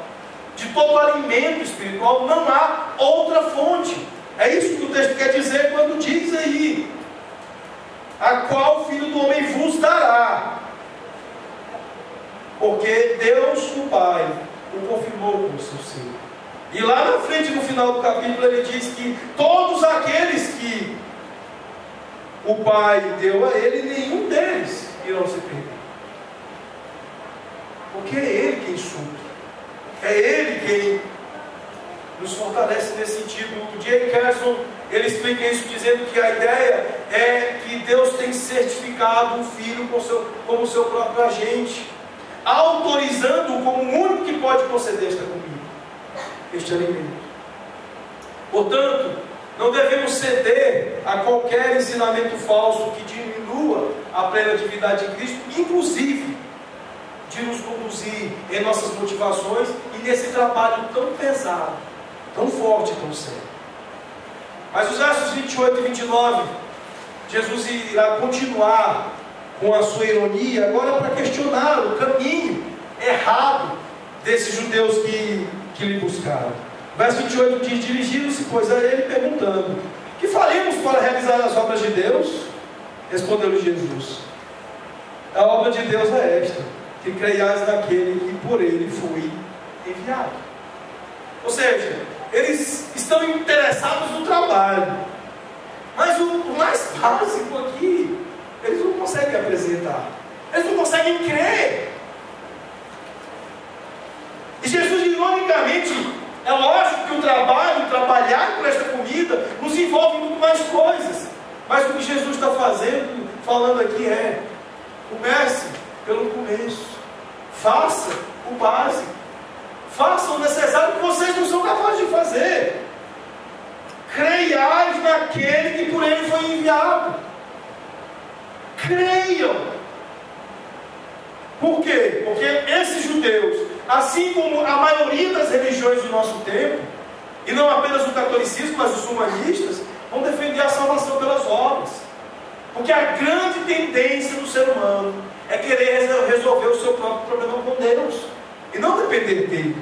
de todo alimento espiritual. Não há outra fonte. É isso que o texto quer dizer quando diz aí: a qual o Filho do Homem vos dará. Porque Deus, o Pai, o confirmou como seu Senhor. E lá na frente, no final do capítulo, ele diz que todos aqueles que o Pai deu a Ele, nenhum deles irão se perder. Porque é Ele quem supre, é Ele quem nos fortalece nesse sentido. O J. Carson, ele explica isso dizendo que a ideia é que Deus tem certificado o Filho como seu próprio agente, autorizando-o como o único que pode conceder esta comida, este alimento. Portanto, não devemos ceder a qualquer ensinamento falso que diminua a plena divindade de Cristo, inclusive de nos conduzir em nossas motivações e nesse trabalho tão pesado, tão forte, tão sério. Mas os versos 28 e 29, Jesus irá continuar com a sua ironia, agora para questionar o caminho errado desses judeus que lhe buscaram. Verso 28 diz: dirigiram-se, pois, a ele, perguntando: que faremos para realizar as obras de Deus? Respondeu-lhe Jesus: a obra de Deus é esta, que creiais naquele que por ele foi enviado. Ou seja, eles estão interessados no trabalho, mas o mais básico aqui eles não conseguem apresentar, eles não conseguem crer. E Jesus, ironicamente, é lógico que o trabalhar por esta comida, nos envolve muito mais coisas. Mas o que Jesus está falando aqui é: comece pelo começo, faça o básico, façam o necessário que vocês não são capazes de fazer. Creiais naquele que por ele foi enviado. Creiam. Por quê? Porque esses judeus, assim como a maioria das religiões do nosso tempo, e não apenas o catolicismo, mas os humanistas, vão defender a salvação pelas obras. Porque a grande tendência do ser humano é querer resolver o seu próprio problema com Deus, e não depender dele.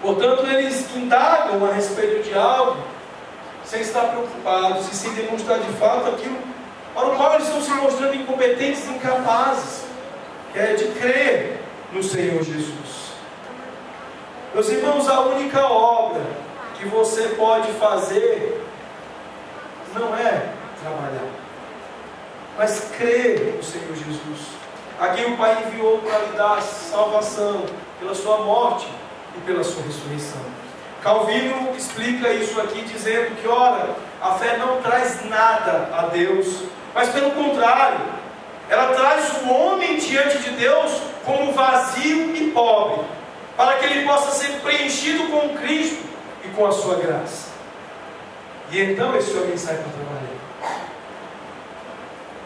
Portanto, eles indagam a respeito de algo, sem estar preocupados, e sem demonstrar de fato aquilo para o qual eles estão se mostrando incompetentes, incapazes, que é de crer no Senhor Jesus. Meus irmãos, a única obra que você pode fazer não é trabalhar, mas crer no Senhor Jesus, a quem o Pai enviou para lhe dar salvação pela sua morte e pela sua ressurreição. Calvino explica isso aqui dizendo que, ora, a fé não traz nada a Deus, mas pelo contrário, ela traz o homem diante de Deus como vazio e pobre, para que ele possa ser preenchido com Cristo e com a sua graça. E então esse homem sai para trabalhar.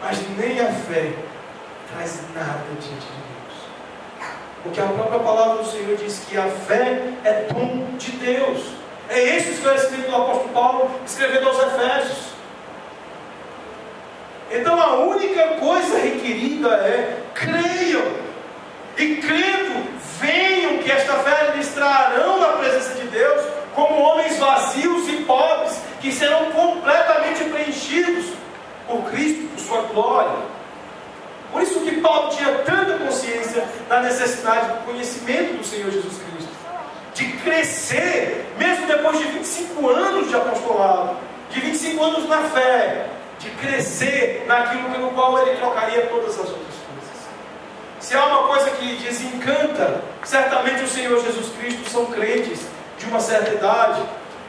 Mas nem a fé traz nada diante de Deus, porque a própria palavra do Senhor diz que a fé é dom de Deus. É esse o esclarecimento do apóstolo Paulo escrevendo aos Efésios. Então a única coisa requerida é creiam. E crendo, venham, que esta fé lhes trarão na presença de Deus como homens vazios e pobres, que serão completamente preenchidos por Cristo, por sua glória. Por isso que Paulo tinha tanta consciência da necessidade do conhecimento do Senhor Jesus Cristo, de crescer, mesmo depois de 25 anos de apostolado, de 25 anos na fé, de crescer naquilo pelo qual ele trocaria todas as outras coisas. Se há uma coisa que desencanta, certamente o Senhor Jesus Cristo, são crentes de uma certa idade,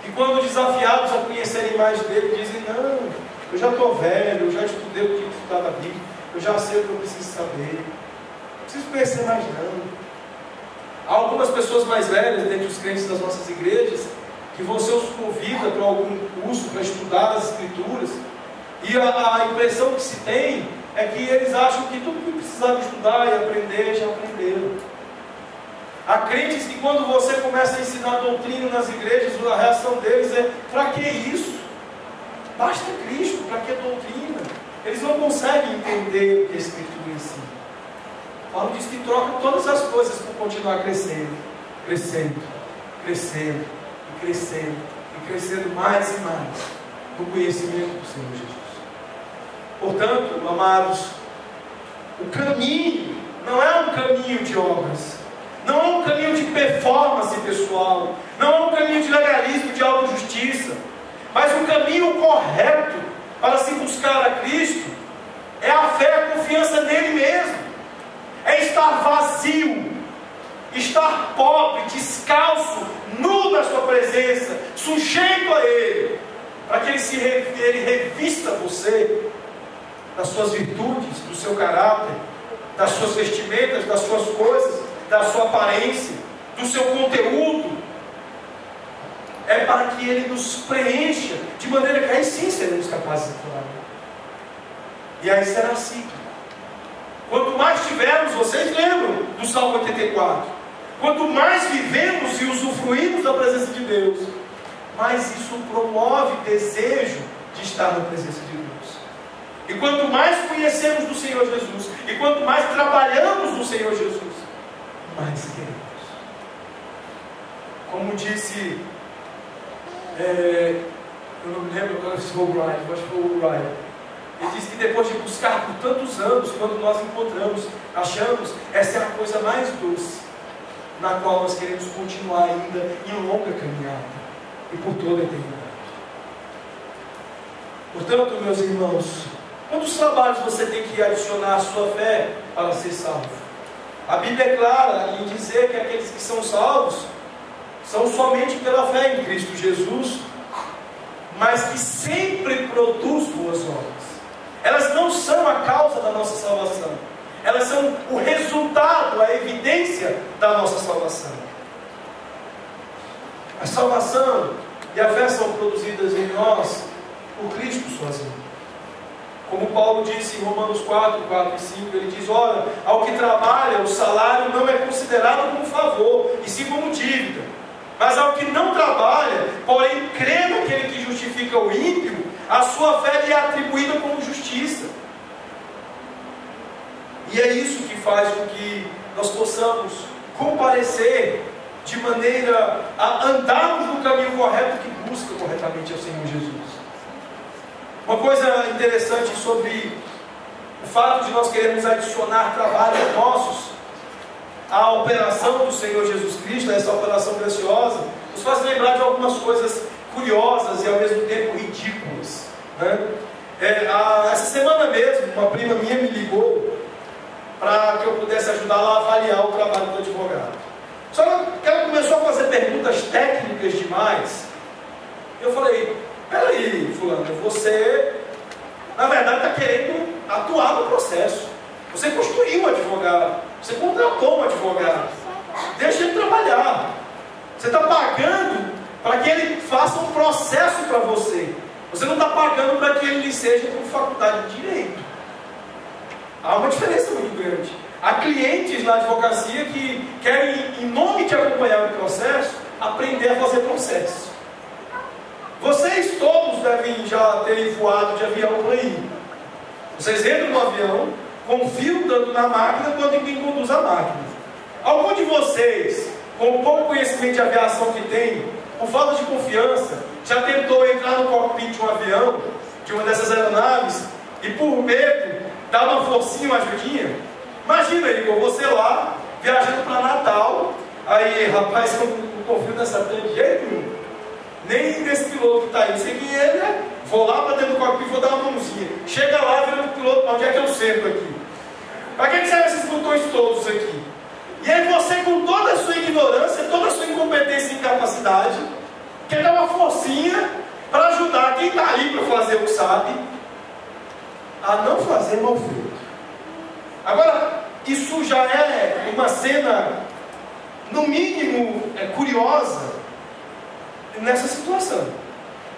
que quando desafiados a conhecerem mais dele, dizem: não, eu já estou velho, eu já estudei o que eu estudar da Bíblia, eu já sei o que eu preciso saber, não preciso conhecer mais não. Há algumas pessoas mais velhas dentre os crentes das nossas igrejas, que você os convida para algum curso, para estudar as Escrituras, e a impressão que se tem é que eles acham que tudo que precisavam estudar e aprender, já aprenderam. Há crentes que quando você começa a ensinar doutrina nas igrejas, a reação deles é: para que isso? Basta Cristo, para que doutrina? Eles não conseguem entender o que a Escritura ensina. Paulo diz que troca todas as coisas por continuar crescendo, crescendo, crescendo, e crescendo, e crescendo mais e mais no conhecimento do Senhor Jesus. Portanto, amados, o caminho não é um caminho de obras, não é um caminho de performance pessoal, não é um caminho de legalismo, de autojustiça, mas o caminho correto para se buscar a Cristo é a fé, a confiança nele mesmo, é estar vazio, estar pobre, descalço, nu na sua presença, sujeito a Ele, para que Ele revista você das suas virtudes, do seu caráter, das suas vestimentas, das suas coisas, da sua aparência, do seu conteúdo. É para que Ele nos preencha, de maneira que aí sim seremos capazes de trabalhar. E aí será assim. Quanto mais tivermos, vocês lembram do Salmo 84, quanto mais vivemos e usufruímos da presença de Deus, mais isso promove desejo de estar na presença de Deus. E quanto mais conhecemos do Senhor Jesus, e quanto mais trabalhamos no Senhor Jesus, mais queremos. Como disse, eu não me lembro agora se foi o Brian, acho que foi o Brian. Ele disse que depois de buscar por tantos anos, quando nós encontramos, achamos, essa é a coisa mais doce, na qual nós queremos continuar ainda em longa caminhada, e por toda a eternidade. Portanto, meus irmãos, quantos trabalhos você tem que adicionar à sua fé para ser salvo? A Bíblia é clara em dizer que aqueles que são salvos são somente pela fé em Cristo Jesus, mas que sempre produz boas obras. Elas não são a causa da nossa salvação, elas são o resultado, a evidência da nossa salvação. A salvação e a fé são produzidas em nós por Cristo sozinho. Como Paulo disse em Romanos 4, 4 e 5, ele diz: ora, ao que trabalha, o salário não é considerado como favor, e sim como dívida. Mas ao que não trabalha, porém crê naquele que justifica o ímpio, a sua fé lhe é atribuída como justiça. E é isso que faz com que nós possamos comparecer de maneira a andarmos no caminho correto que busca corretamente ao Senhor Jesus. Uma coisa interessante sobre o fato de nós queremos adicionar trabalhos nossos à operação do Senhor Jesus Cristo, essa operação graciosa, nos faz lembrar de algumas coisas curiosas e ao mesmo tempo ridículas, né? Essa semana mesmo, uma prima minha me ligou para que eu pudesse ajudá-la a avaliar o trabalho do advogado. Só que ela começou a fazer perguntas técnicas demais. Eu falei: peraí, fulano, você na verdade está querendo atuar no processo. Você construiu um advogado, você contratou um advogado, deixa ele trabalhar. Você está pagando para que ele faça um processo para você. Você não está pagando para que ele lhe seja por faculdade de direito. Há uma diferença muito grande. Há clientes na advocacia que querem, em nome de acompanhar o processo, aprender a fazer processo. Vocês todos devem já terem voado de avião por aí. Vocês entram no avião, confiam tanto na máquina quanto em quem conduz a máquina. Algum de vocês, com o pouco conhecimento de aviação que tem, por falta de confiança, já tentou entrar no cockpit de um avião, de uma dessas aeronaves, e por medo, dar uma forcinha, uma ajudinha? Imagina, Igor, você lá, viajando para Natal, aí, rapaz, eu não confio nessa de jeito nenhum. Nem nesse piloto que está aí, sei quem ele é, vou lá para dentro do cockpit e vou dar uma mãozinha. Chega lá, vira o piloto, onde é que eu sento aqui? Para que servem esses botões todos aqui? E aí você, com toda a sua ignorância, toda a sua incompetência e incapacidade, quer dar uma forcinha para ajudar quem está ali para fazer o que sabe, a não fazer mal feito. Agora, isso já é uma cena, no mínimo, curiosa, nessa situação.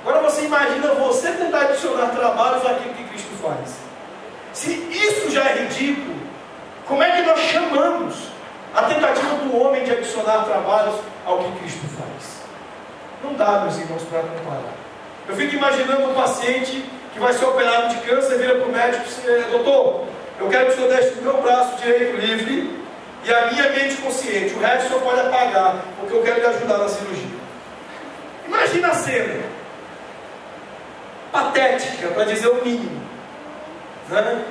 Agora você imagina você tentar adicionar trabalhos àquilo que Cristo faz. Se isso já é ridículo, como é que nós chamamos a tentativa do homem de adicionar trabalhos ao que Cristo faz? Não dá, meus irmãos, para comparar. Eu fico imaginando um paciente que vai ser operado de câncer, vira para o médico: doutor, eu quero que o senhor deixe o meu braço direito livre e a minha mente consciente, o resto o senhor pode apagar, porque eu quero lhe ajudar na cirurgia. Imagina a cena patética, para dizer o mínimo, né?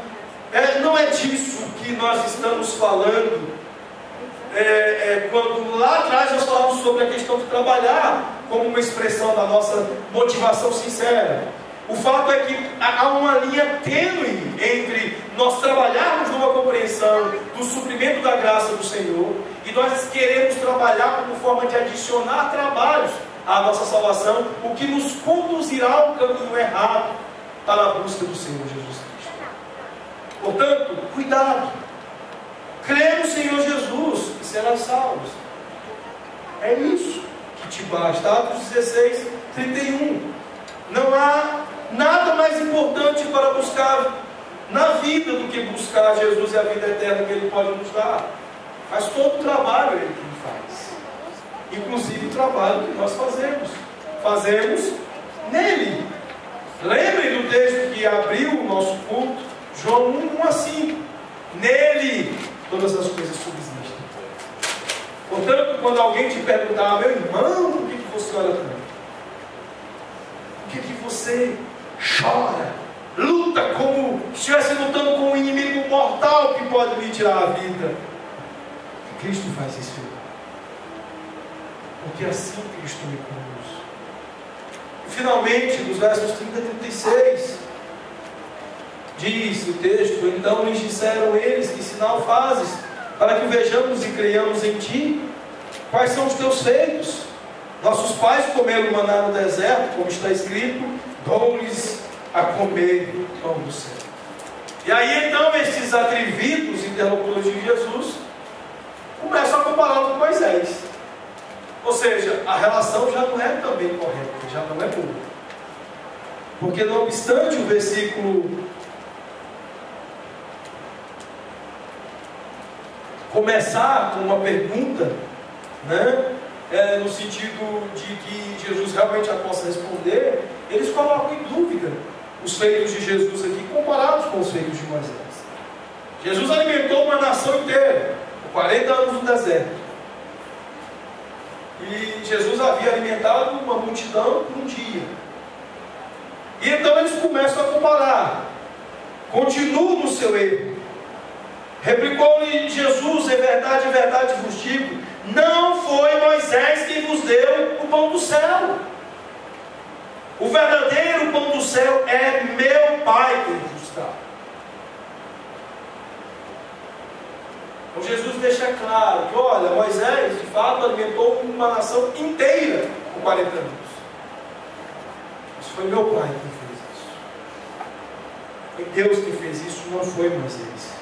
Não é disso que nós estamos falando quando lá atrás nós falamos sobre a questão de trabalhar como uma expressão da nossa motivação sincera. O fato é que há uma linha tênue entre nós trabalharmos numa compreensão do suprimento da graça do Senhor e nós queremos trabalhar como forma de adicionar trabalhos à nossa salvação, o que nos conduzirá ao caminho errado para a busca do Senhor Jesus Cristo. Portanto, cuidado. Crê no Senhor Jesus e serás salvos. É isso que te basta. Atos 16, 31. Não há nada mais importante para buscar na vida do que buscar Jesus e a vida eterna que Ele pode nos dar. Mas todo o trabalho Ele que faz, inclusive o trabalho que nós fazemos nele. Lembrem do texto que abriu o nosso culto, João 1, 5. Nele todas as coisas subsistem. Portanto, quando alguém te perguntar: meu irmão, por que você ora tanto? Por que você chora, luta como se estivesse lutando com um inimigo mortal que pode lhe tirar a vida? Cristo faz isso. Porque assim Cristo me conduz. E finalmente, nos versos 30 e 36, diz o texto: então lhes disseram eles: que sinal fazes, para que vejamos e creiamos em ti? Quais são os teus feitos? Nossos pais comeram maná no deserto, como está escrito: dou-lhes a comer pão do céu. E aí então estes atrevidos e interlocutores de Jesus começam a compará-lo com Moisés. Ou seja, a relação já não é também correta, já não é boa. Porque não obstante o versículo começar com uma pergunta, né? No sentido de que Jesus realmente a possa responder, eles colocam em dúvida os feitos de Jesus aqui comparados com os feitos de Moisés. Jesus alimentou uma nação inteira por 40 anos no deserto. E Jesus havia alimentado uma multidão por um dia. E então eles começam a comparar. Continuam no seu erro. Replicou-lhe Jesus: em verdade vos digo, não foi Moisés quem vos deu o pão do céu. O verdadeiro pão do céu é meu Pai quem vos dá. Então Jesus deixa claro que, olha, Moisés de fato alimentou uma nação inteira por 40 anos. Mas foi meu Pai quem fez isso. Foi Deus que fez isso, não foi Moisés.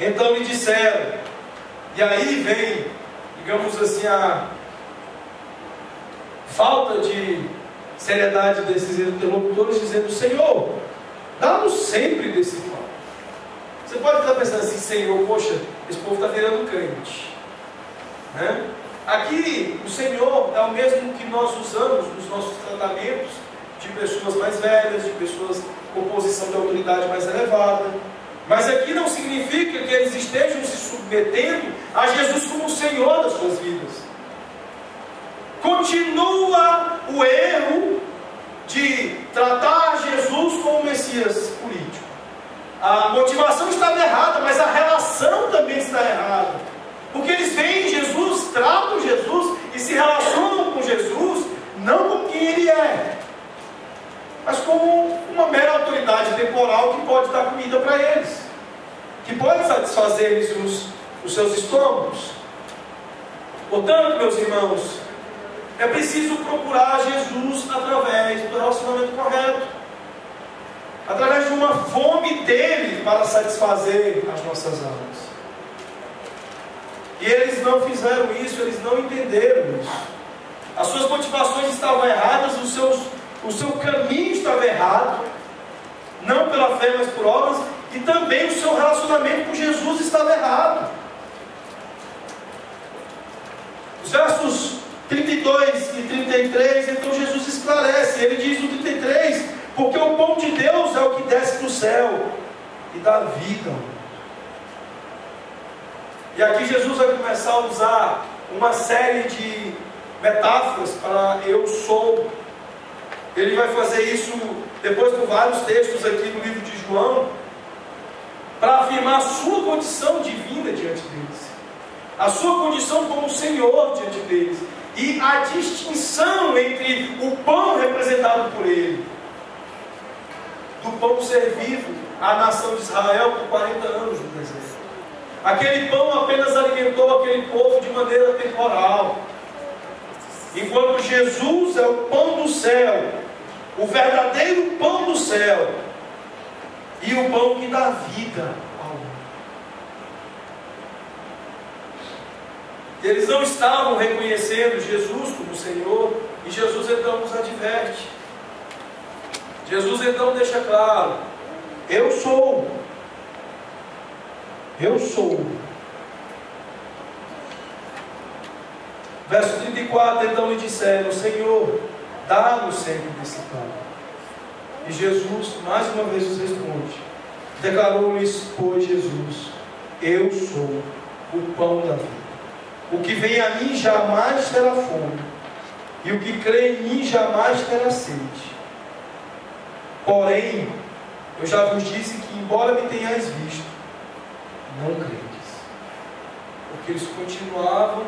Então lhe disseram, e aí vem, digamos assim, a falta de seriedade desses interlocutores, dizendo: Senhor, dá-nos sempre desse pão. Você pode estar pensando assim: Senhor, poxa, esse povo está virando crente, né? Aqui o Senhor é o mesmo que nós usamos nos nossos tratamentos de pessoas mais velhas, de pessoas com posição de autoridade mais elevada. Mas aqui não significa que eles estejam se submetendo a Jesus como o Senhor das suas vidas. Continua o erro de tratar Jesus como Messias político. A motivação estava errada, mas a relação também está errada. Porque eles veem Jesus, tratam Jesus e se relacionam com Jesus, não com quem Ele é, mas como uma mera autoridade temporal que pode dar comida para eles, que pode satisfazer-lhes os seus estômagos. Portanto, meus irmãos, é preciso procurar Jesus através do relacionamento correto, através de uma fome dele para satisfazer as nossas almas. E eles não fizeram isso, eles não entenderam isso. As suas motivações estavam erradas, o seu caminho estava errado, não pela fé, mas por obras, e também o seu relacionamento com Jesus estava errado. Os versos 32 e 33, então Jesus esclarece, ele diz no 33, porque o pão de Deus é o que desce do céu e dá vida ao mundo. E aqui Jesus vai começar a usar uma série de metáforas para eu sou. Ele vai fazer isso depois de vários textos aqui no livro de João, para afirmar a sua condição divina diante deles, a sua condição como Senhor diante deles, e a distinção entre o pão representado por ele, do pão servido à nação de Israel por 40 anos no deserto. Aquele pão apenas alimentou aquele povo de maneira temporal, enquanto Jesus é o pão do céu, o verdadeiro pão do céu, e o pão que dá vida ao mundo. Eles não estavam reconhecendo Jesus como Senhor, e Jesus então nos adverte. Jesus então deixa claro: eu sou. Eu sou. Verso 34, então lhe disseram: Senhor, dá-nos sempre desse pão. E Jesus mais uma vez os responde. Declarou-lhes, pois, Jesus: eu sou o pão da vida. O que vem a mim jamais terá fome, e o que crê em mim jamais terá sede. Porém, eu já vos disse que, embora me tenhais visto, não credes. Porque eles continuavam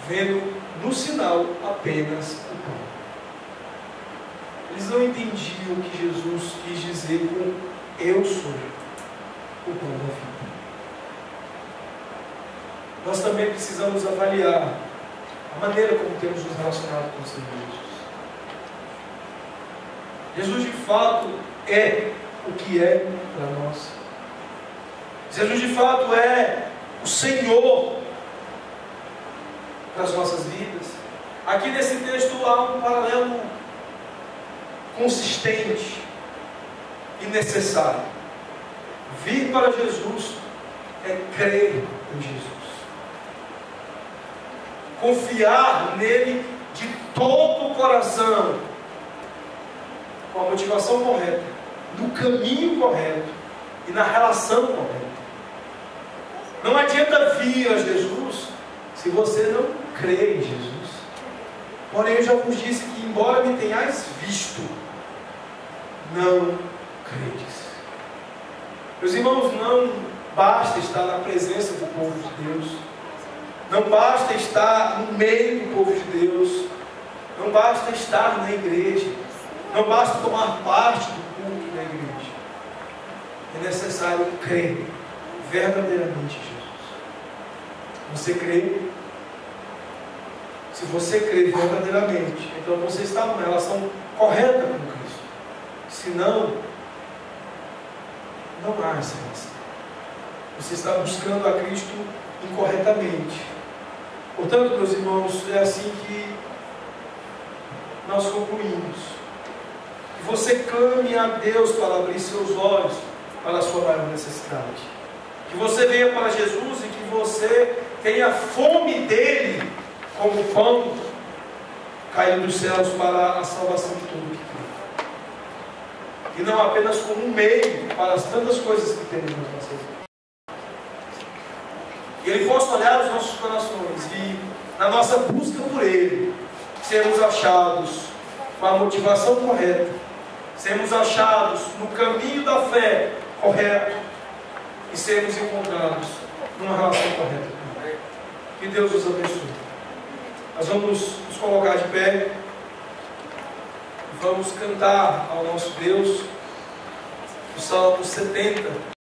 vendo no sinal apenas o pão. Eles não entendiam o que Jesus quis dizer com eu sou o pão da vida. Nós também precisamos avaliar a maneira como temos nos relacionado com o Senhor Jesus. Jesus de fato é o que é para nós. Jesus de fato é o Senhor das nossas vidas. Aqui nesse texto há um paralelo consistente e necessário. Vir para Jesus é crer em Jesus. Confiar nele de todo o coração, com a motivação correta, no caminho correto e na relação correta. Não adianta vir a Jesus se você não crê em Jesus. Porém, eu já vos disse que, embora me tenhais visto, não credes. Meus irmãos, não basta estar na presença do povo de Deus, não basta estar no meio do povo de Deus, não basta estar na igreja, não basta tomar parte do culto da igreja. É necessário crer verdadeiramente em Jesus. Você crê? Se você crê verdadeiramente, então você está numa relação correta com Cristo. Se não, não há essa relação. Você está buscando a Cristo incorretamente. Portanto, meus irmãos, é assim que nós concluímos. Que você clame a Deus para abrir seus olhos para a sua maior necessidade. Que você venha para Jesus e que você tenha fome dele como pão caindo dos céus para a salvação de todo o que crê. E não apenas como um meio para as tantas coisas que temos nas nossas vidas. E Ele possa olhar os nossos corações e, na nossa busca por Ele, sermos achados com a motivação correta, sermos achados no caminho da fé correto e sermos encontrados numa relação correta com Ele. Que Deus os abençoe. Nós vamos nos colocar de pé e vamos cantar ao nosso Deus o Salmo 70.